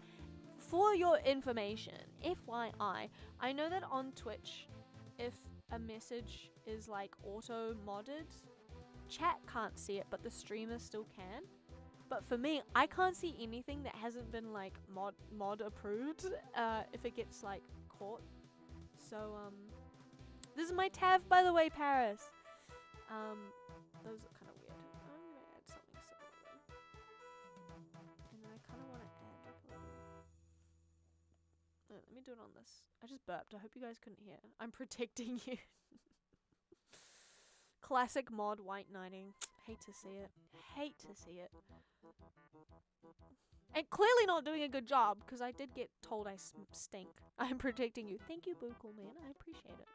Speaker 1: for your information, FYI, I know that on Twitch, if a message is like auto-modded, chat can't see it, but the streamer still can. But for me, I can't see anything that hasn't been like mod approved if it gets like caught. So this is my tab, by the way, Paris. Those are kind of weird. I'm gonna add something similar, and then I kind of want to add like a little. Let me do it on this. I just burped. I hope you guys couldn't hear. I'm protecting you. Classic mod white knighting. Hate to see it. Hate to see it. And clearly not doing a good job, because I did get told I stink. I'm protecting you. Thank you, Buckle Man. I appreciate it.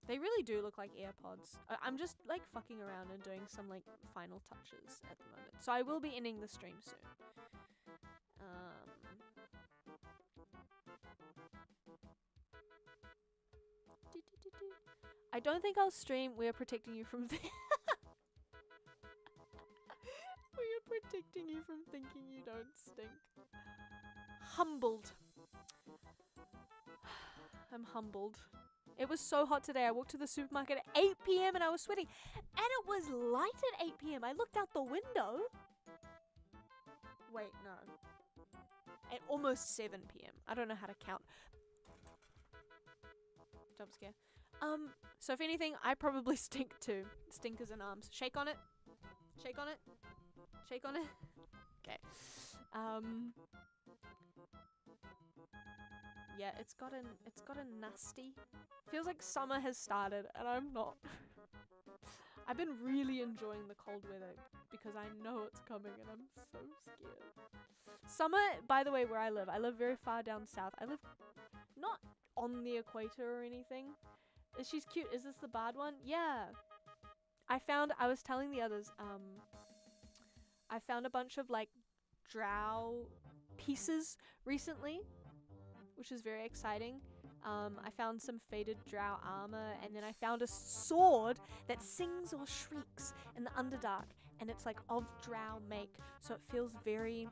Speaker 1: They really do look like AirPods. I'm just like fucking around and doing some like final touches at the moment. So I will be ending the stream soon. I don't think I'll stream. We are protecting you from We are protecting you from thinking you don't stink. Humbled. I'm humbled. It was so hot today. I walked to the supermarket at 8 p.m. and I was sweating. And it was light at 8 p.m. I looked out the window. Wait, no. At almost 7 p.m. I don't know how to count. Jump scare. So if anything, I probably stink too. Stinkers and arms. Shake on it. Shake on it. Shake on it. Okay. Yeah, it's got a nasty. Feels like summer has started and I'm not. I've been really enjoying the cold weather because I know it's coming and I'm so scared. Summer, by the way, where I live very far down south. I live not on the equator or anything. She's cute. Is this the barred one? Yeah. I was telling the others, I found a bunch of like drow pieces recently, which is very exciting. I found some faded drow armor, and then I found a sword that sings or shrieks in the Underdark, and it's like of drow make, so it feels very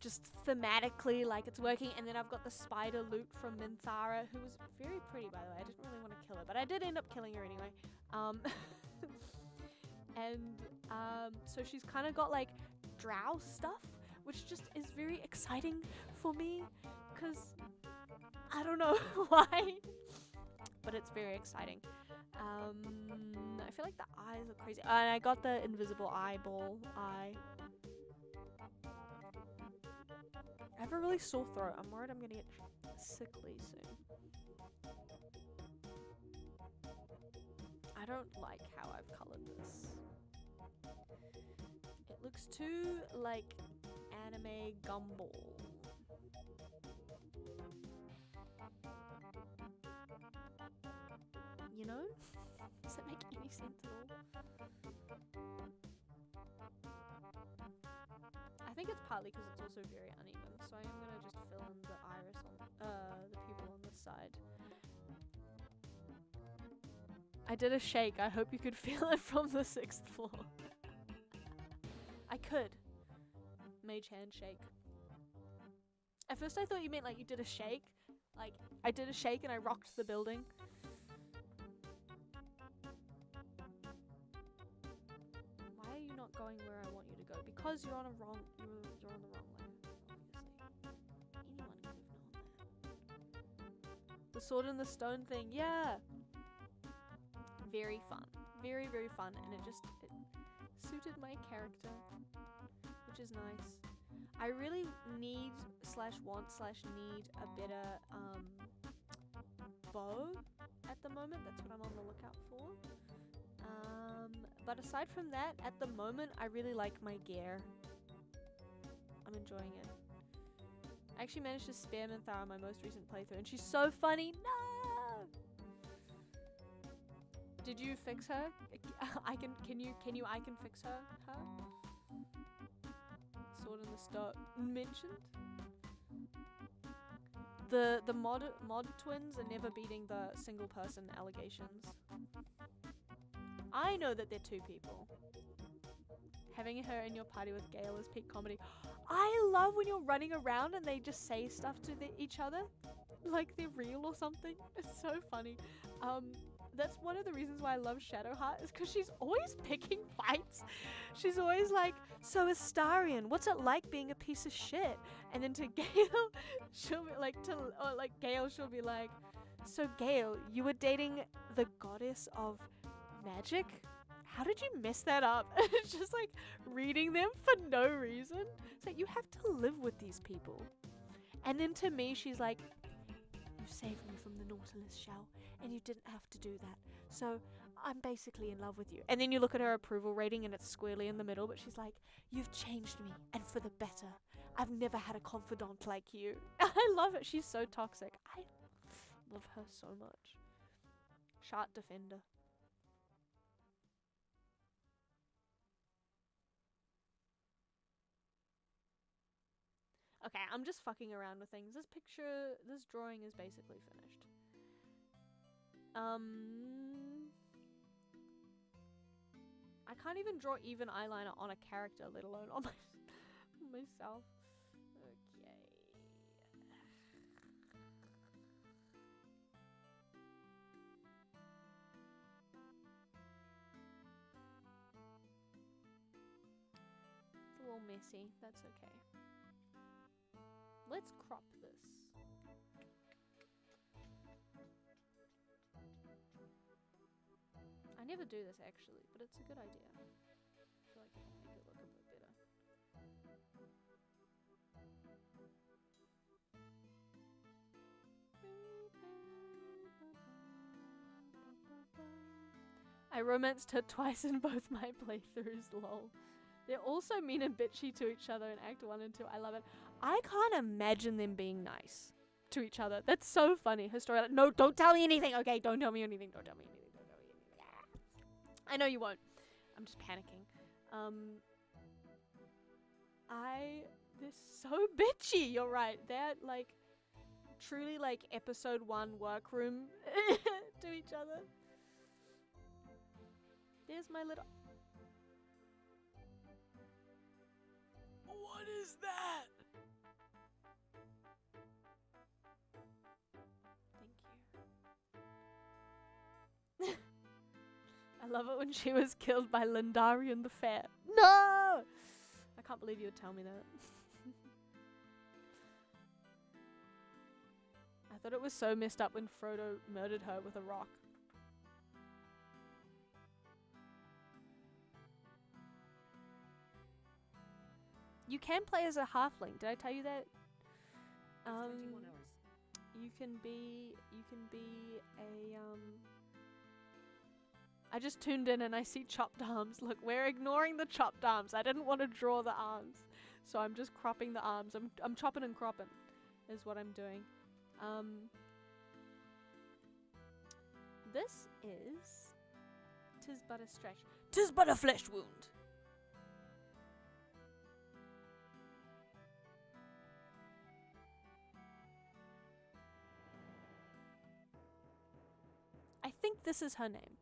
Speaker 1: just thematically like it's working. And then I've got the spider loot from Minthara, who was very pretty, by the way. I didn't really want to kill her, but I did end up killing her anyway. So she's kind of got like drow stuff, which just is very exciting for me, because I don't know why, but it's very exciting. I feel like the eyes are crazy. And I got the invisible eyeball eye. I have a really sore throat. I'm worried I'm gonna get sickly soon. I don't like how I've colored this. It looks too like anime gumball. You know? Does that make any sense at all? I think it's partly because it's also very uneven, so I am gonna just fill in the iris on the pupil on this side. I did a shake. I hope you could feel it from the 6th floor. I could. Mage hand shake. At first I thought you meant like you did a shake. Like, I did a shake and I rocked the building. Why are you not going where I want you to go? Because you're on the wrong layer, obviously. Anyone could have known that. The sword and the stone thing, yeah! Very fun. Very, very fun. And it suited my character, which is nice. I really need / want / need a better bow at the moment. That's what I'm on the lookout for. But aside from that, at the moment, I really like my gear. I'm enjoying it. I actually managed to spare Minthara on my most recent playthrough, and she's so funny. No! Did you fix her? Can you fix her? Sword in the Stone mentioned. The mod twins are never beating the single person allegations. I know that they're 2 people. Having her in your party with Gale is peak comedy. I love when you're running around and they just say stuff to each other, like they're real or something. It's so funny. That's one of the reasons why I love Shadowheart, is because she's always picking fights. She's always like, so Astarion, what's it like being a piece of shit? And then to Gale, she'll be like, Gale, she'll be like, so Gale, you were dating the goddess of magic? How did you mess that up? It's just like reading them for no reason. It's like, you have to live with these people. And then to me, she's like, you saved me from the Nautilus shell, and you didn't have to do that. So I'm basically in love with you. And then you look at her approval rating and it's squarely in the middle, but she's like, you've changed me, and for the better. I've never had a confidant like you. I love it. She's so toxic. I love her so much. Shard Defender. Okay, I'm just fucking around with things. This drawing is basically finished. I can't even draw even eyeliner on a character, let alone on myself. Okay. It's a little messy. That's okay. Let's crop this. I never do this actually, but it's a good idea. I feel like it'll make it look a bit better. I romanced her twice in both my playthroughs, lol. They're also mean and bitchy to each other in Act 1 and 2. I love it. I can't imagine them being nice to each other. That's so funny. Her story, like, no, don't tell me anything. Okay, don't tell me anything. Don't tell me anything. Don't tell me anything. I know you won't. I'm just panicking. They're so bitchy. You're right. They're like truly like episode 1 workroom to each other. There's my little... What is that? Thank you. I love it when she was killed by Lindarian the Fair. No! I can't believe you would tell me that. I thought it was so messed up when Frodo murdered her with a rock. You can play as a halfling. Did I tell you that?
Speaker 2: 21 hours.
Speaker 1: You can be a I just tuned in and I see chopped arms. Look, we're ignoring the chopped arms. I didn't want to draw the arms. So I'm just cropping the arms. I'm chopping and cropping is what I'm doing. This is... 'Tis but a stretch. 'Tis but a flesh wound. I think this is her name.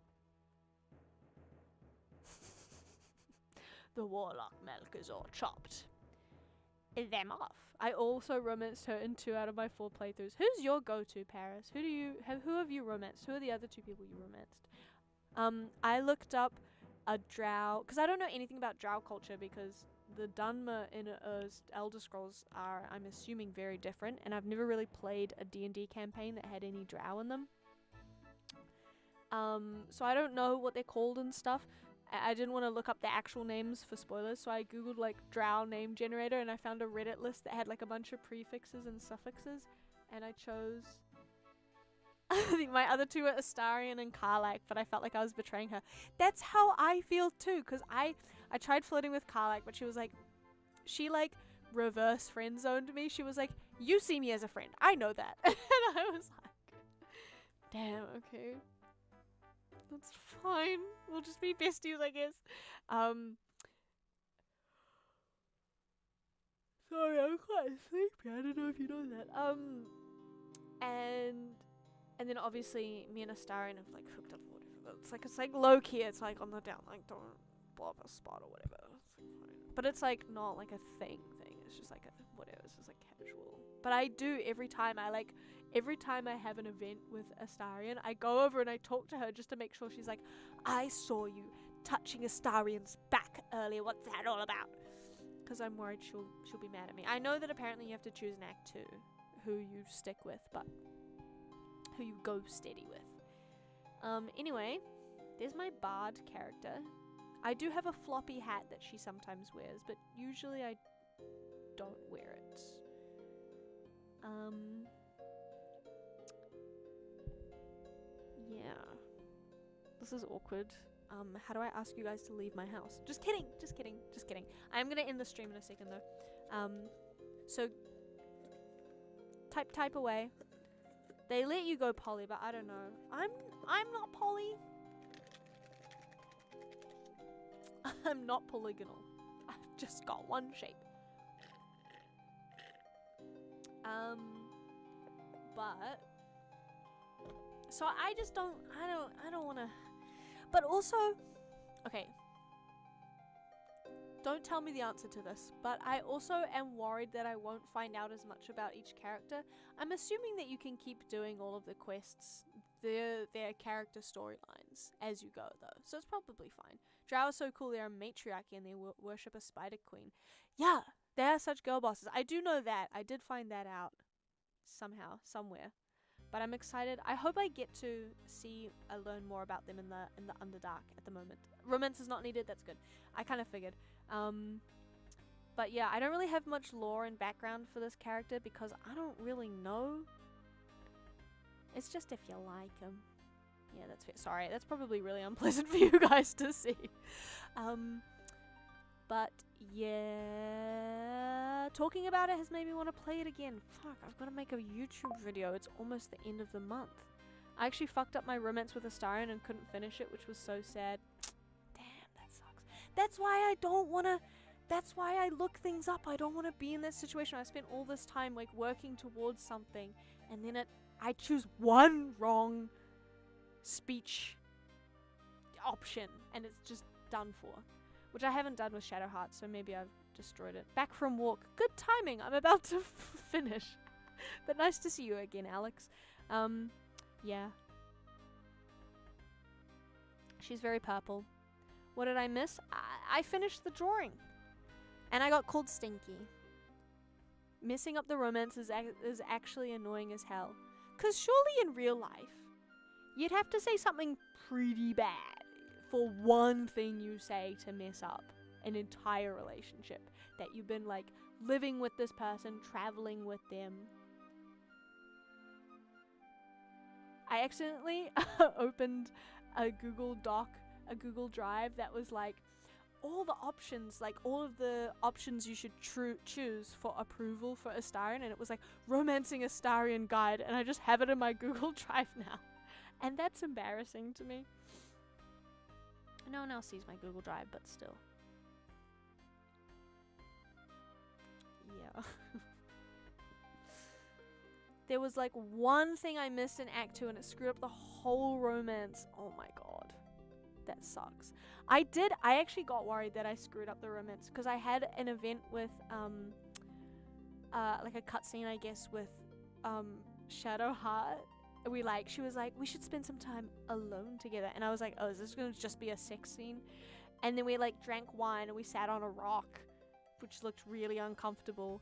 Speaker 1: The warlock milk is all chopped. Them off. I also romanced her in 2 out of my 4 playthroughs. Who's your go-to, Paris? Who have you romanced? Who are the other 2 people you romanced? I looked up a drow, because I don't know anything about drow culture, because the Dunmer in Elder Scrolls are, I'm assuming, very different, and I've never really played a D&D campaign that had any drow in them. So I don't know what they're called and stuff. I didn't want to look up the actual names for spoilers, so I googled like drow name generator, and I found a Reddit list that had like a bunch of prefixes and suffixes, and I chose I think my other 2 are Astarion and Karlak, but I felt like I was betraying her. That's how I feel too, because I tried flirting with Karlak, but she was like, she like reverse friend zoned me. She was like, you see me as a friend, I know that. And I was like, damn, okay. That's fine. We'll just be besties, I guess. Sorry, I'm quite sleepy. I don't know if you know that. And then obviously me and Astarion have like hooked up or whatever. But it's like low key. It's like on the down. Like don't blow up a spot or whatever. It's like fine. But it's like not like a thing. It's just like a whatever. It's just like casual. But I do every time I have an event with Astarion, I go over and I talk to her just to make sure. She's like, I saw you touching Astarion's back earlier. What's that all about? Because I'm worried she'll be mad at me. I know that apparently you have to choose an act 2 who you stick with, but who you go steady with. Anyway, there's my bard character. I do have a floppy hat that she sometimes wears, but usually I don't wear it. Yeah. This is awkward. How do I ask you guys to leave my house? Just kidding. I'm gonna end the stream in a second though. So type away. They let you go poly, but I don't know. I'm not poly. I'm not polygonal. I've just got one shape. But so I don't want to. But also, okay. Don't tell me the answer to this, but I also am worried that I won't find out as much about each character. I'm assuming that you can keep doing all of the quests, their character storylines as you go though, so it's probably fine. Drow are so cool, they're a matriarchy and they worship a spider queen. Yeah, they are such girl bosses. I do know that. I did find that out somehow, somewhere. But I'm excited. I hope I get to learn more about them in the Underdark at the moment. Romance is not needed, that's good. I kind of figured. But yeah, I don't really have much lore and background for this character because I don't really know. It's just if you like him. Yeah, that's fair. Sorry, that's probably really unpleasant for you guys to see. But yeah, talking about it has made me want to play it again. Fuck, I've got to make a YouTube video. It's almost the end of the month. I actually fucked up my romance with Astarion and couldn't finish it, which was so sad. Damn, that sucks. That's why I don't want to... That's why I look things up. I don't want to be in that situation. I spent all this time like working towards something, and then I choose one wrong speech option, and it's just done for. Which I haven't done with Shadowheart, so maybe I've destroyed it. Back from walk. Good timing. I'm about to finish. But nice to see you again, Alex. Yeah. She's very purple. What did I miss? I finished the drawing. And I got called stinky. Messing up the romance is actually annoying as hell. Because surely in real life, you'd have to say something pretty bad for one thing you say to mess up an entire relationship. That you've been like living with this person, traveling with them. I accidentally opened a Google Doc, a Google Drive that was like all the options, like all of the options you should choose for approval for Astarion, and it was like romancing Astarion guide, and I just have it in my Google Drive now, and that's embarrassing to me. No one else sees my Google Drive, but still. Yeah. There was like one thing I missed in Act 2 and it screwed up the whole romance. Oh my god. That sucks. I actually got worried that I screwed up the romance because I had an event with like a cutscene, I guess, with Shadowheart. She was like, we should spend some time alone together, and I was like, oh, is this gonna just be a sex scene? And then we like drank wine and we sat on a rock, which looked really uncomfortable.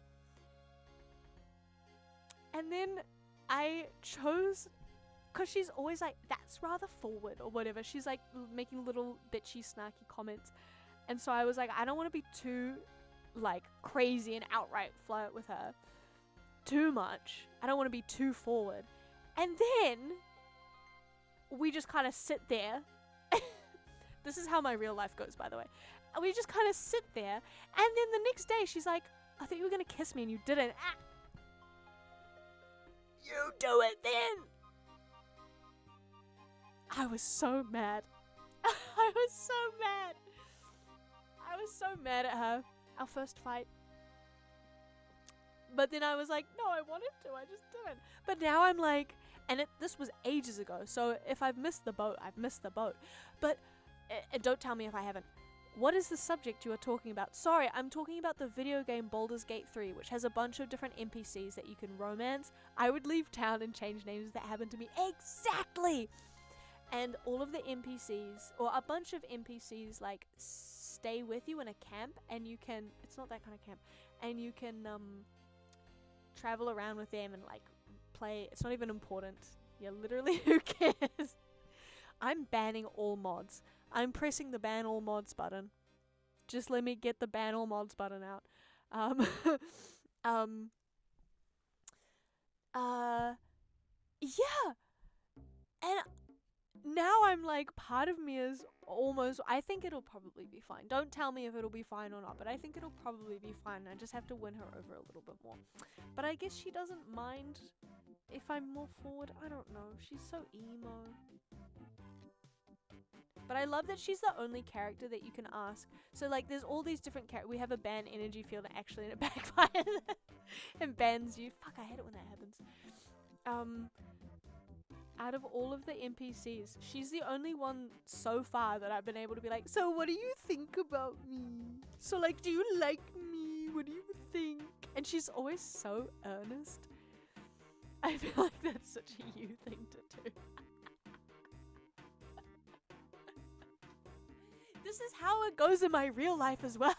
Speaker 1: And then I chose, because she's always like, that's rather forward or whatever. She's like making little bitchy, snarky comments. And so I was like, I don't want to be too like crazy and outright flirt with her too much. I don't want to be too forward. And then we just kind of sit there. This is how my real life goes, by the way. We just kind of sit there. And then the next day she's like, I thought you were going to kiss me and you didn't. Ah. You do it then. I was so mad. I was so mad. I was so mad at her. Our first fight. But then I was like, no, I wanted to. I just didn't. But now I'm like, and this was ages ago. So if I've missed the boat, I've missed the boat. But don't tell me if I haven't. What is the subject you are talking about? Sorry, I'm talking about the video game Baldur's Gate 3, which has a bunch of different NPCs that you can romance. I would leave town and change names. That happened to me. Exactly! And all of the NPCs, or a bunch of NPCs, like, stay with you in a camp, and you can, it's not that kind of camp, and you can, travel around with them and, like, play. It's not even important. Yeah, literally, who cares? I'm banning all mods. I'm pressing the ban all mods button. Just let me get the ban all mods button out. Yeah. And now I'm like, part of me is almost, I think it'll probably be fine. Don't tell me if it'll be fine or not, but I think it'll probably be fine. I just have to win her over a little bit more. But I guess she doesn't mind if I'm more forward. I don't know. She's so emo. But I love that she's the only character that you can ask. So, like, there's all these different characters. We have a ban energy field that actually in it backfires and bans you. Fuck, I hate it when that happens. Out of all of the NPCs, she's the only one so far that I've been able to be like, so what do you think about me? So, like, do you like me? What do you think? And she's always so earnest. I feel like that's such a you thing to do. This is how it goes in my real life as well.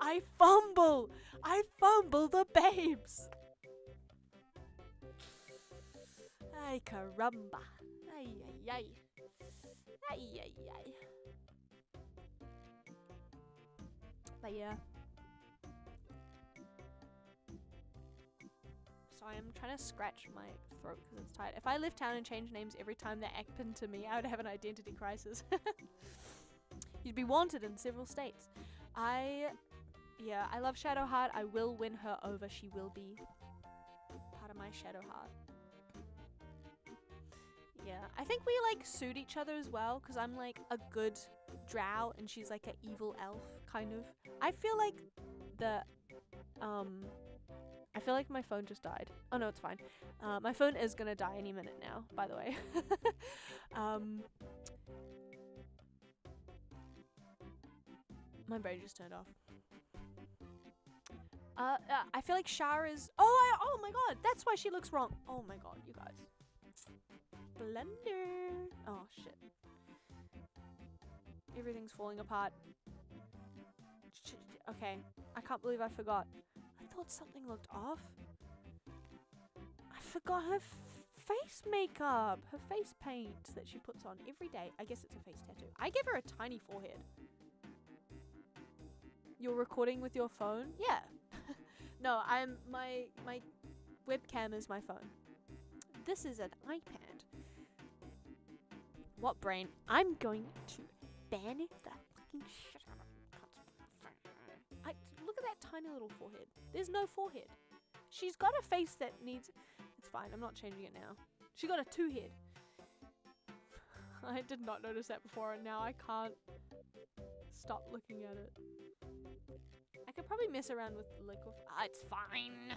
Speaker 1: I fumble the babes. Ay caramba. Ay ay ay. Ay ay ay. But yeah. Sorry, I'm trying to scratch my throat because it's tight. If I left town and changed names every time that happened to me, I would have an identity crisis. You'd be wanted in several states. I love Shadowheart. I will win her over. She will be part of my Shadowheart. Yeah, I think we like suit each other as well because I'm like a good drow and she's like an evil elf kind of. I feel like I feel like my phone just died. Oh no, it's fine. My phone is gonna die any minute now, by the way. My brain just turned off. I feel like Shara's. Oh my god, that's why she looks wrong. Oh my god, you guys. Blunder. Oh shit. Everything's falling apart. Okay, I can't believe I forgot. I thought something looked off. I forgot her face makeup, her face paint that she puts on every day. I guess it's a face tattoo. I gave her a tiny forehead. You're recording with your phone? Yeah. No, my webcam is my phone. This is an iPad. What brain? I'm going to ban the fucking shit out of look at that tiny little forehead. There's no forehead. She's got a face that needs... It's fine, I'm not changing it now. She got a 2 head. I did not notice that before, and now I can't stop looking at it. I could probably mess around with liquid... it's fine.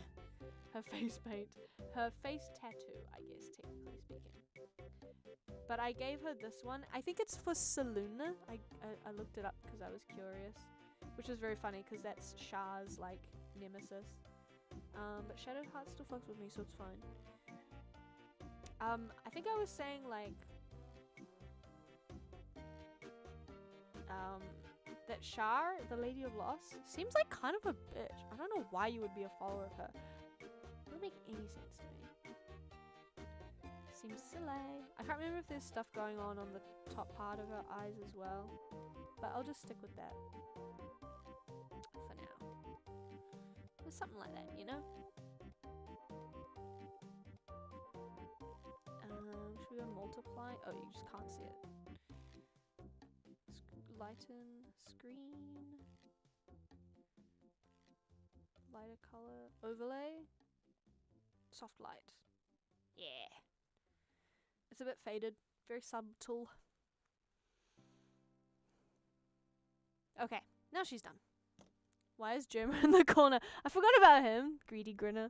Speaker 1: Her face paint. Her face tattoo, I guess, technically speaking. But I gave her this one. I think it's for Seluna. I looked it up because I was curious. Which is very funny because that's Char's, like, nemesis. But Shadowed Heart still fucks with me, so it's fine. I think I was saying, like... that Char, the Lady of Loss, seems like kind of a bitch. I don't know why you would be a follower of her. It doesn't make any sense to me. Seems silly. I can't remember if there's stuff going on the top part of her eyes as well. But I'll just stick with that. For now. Or something like that, you know? Should we go multiply? Oh, you just can't see it. Lighten screen, lighter color, overlay, soft light. Yeah. It's a bit faded, very subtle. Okay, now she's done. Why is German in the corner? I forgot about him. Greedy grinner.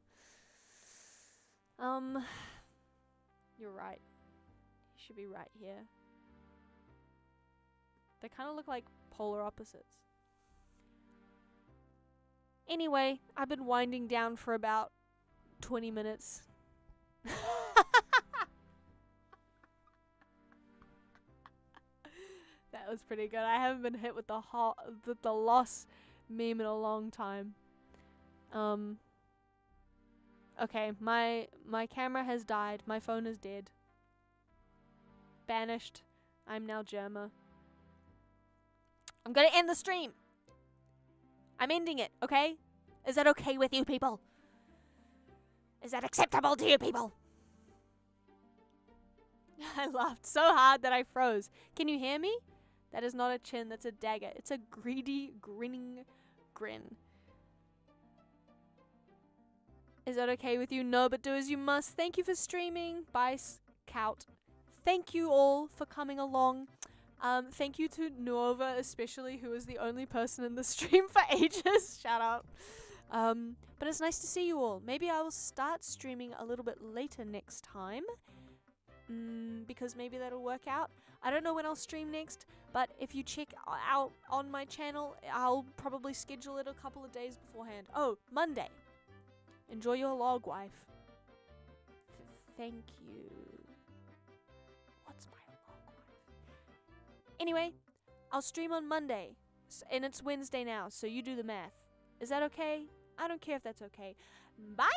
Speaker 1: You're right. He should be right here. They kind of look like polar opposites. Anyway, I've been winding down for about 20 minutes. That was pretty good. I haven't been hit with the loss meme in a long time. Okay, my camera has died. My phone is dead. Banished. I'm now Germa. I'm gonna end the stream. I'm ending it, okay? Is that okay with you people? Is that acceptable to you people? I laughed so hard that I froze. Can you hear me? That is not a chin, that's a dagger. It's a greedy, grinning grin. Is that okay with you? No, but do as you must. Thank you for streaming. Bye, Scout. Thank you all for coming along. Thank you to Nuova especially, who was the only person in the stream for ages. Shout out. But it's nice to see you all. Maybe I will start streaming a little bit later next time. Because maybe that'll work out. I don't know when I'll stream next, but if you check out on my channel, I'll probably schedule it a couple of days beforehand. Oh, Monday. Enjoy your log, wife. Thank you. What's my log, wife? Anyway, I'll stream on Monday, and it's Wednesday now, so you do the math. Is that okay? I don't care if that's okay. Bye!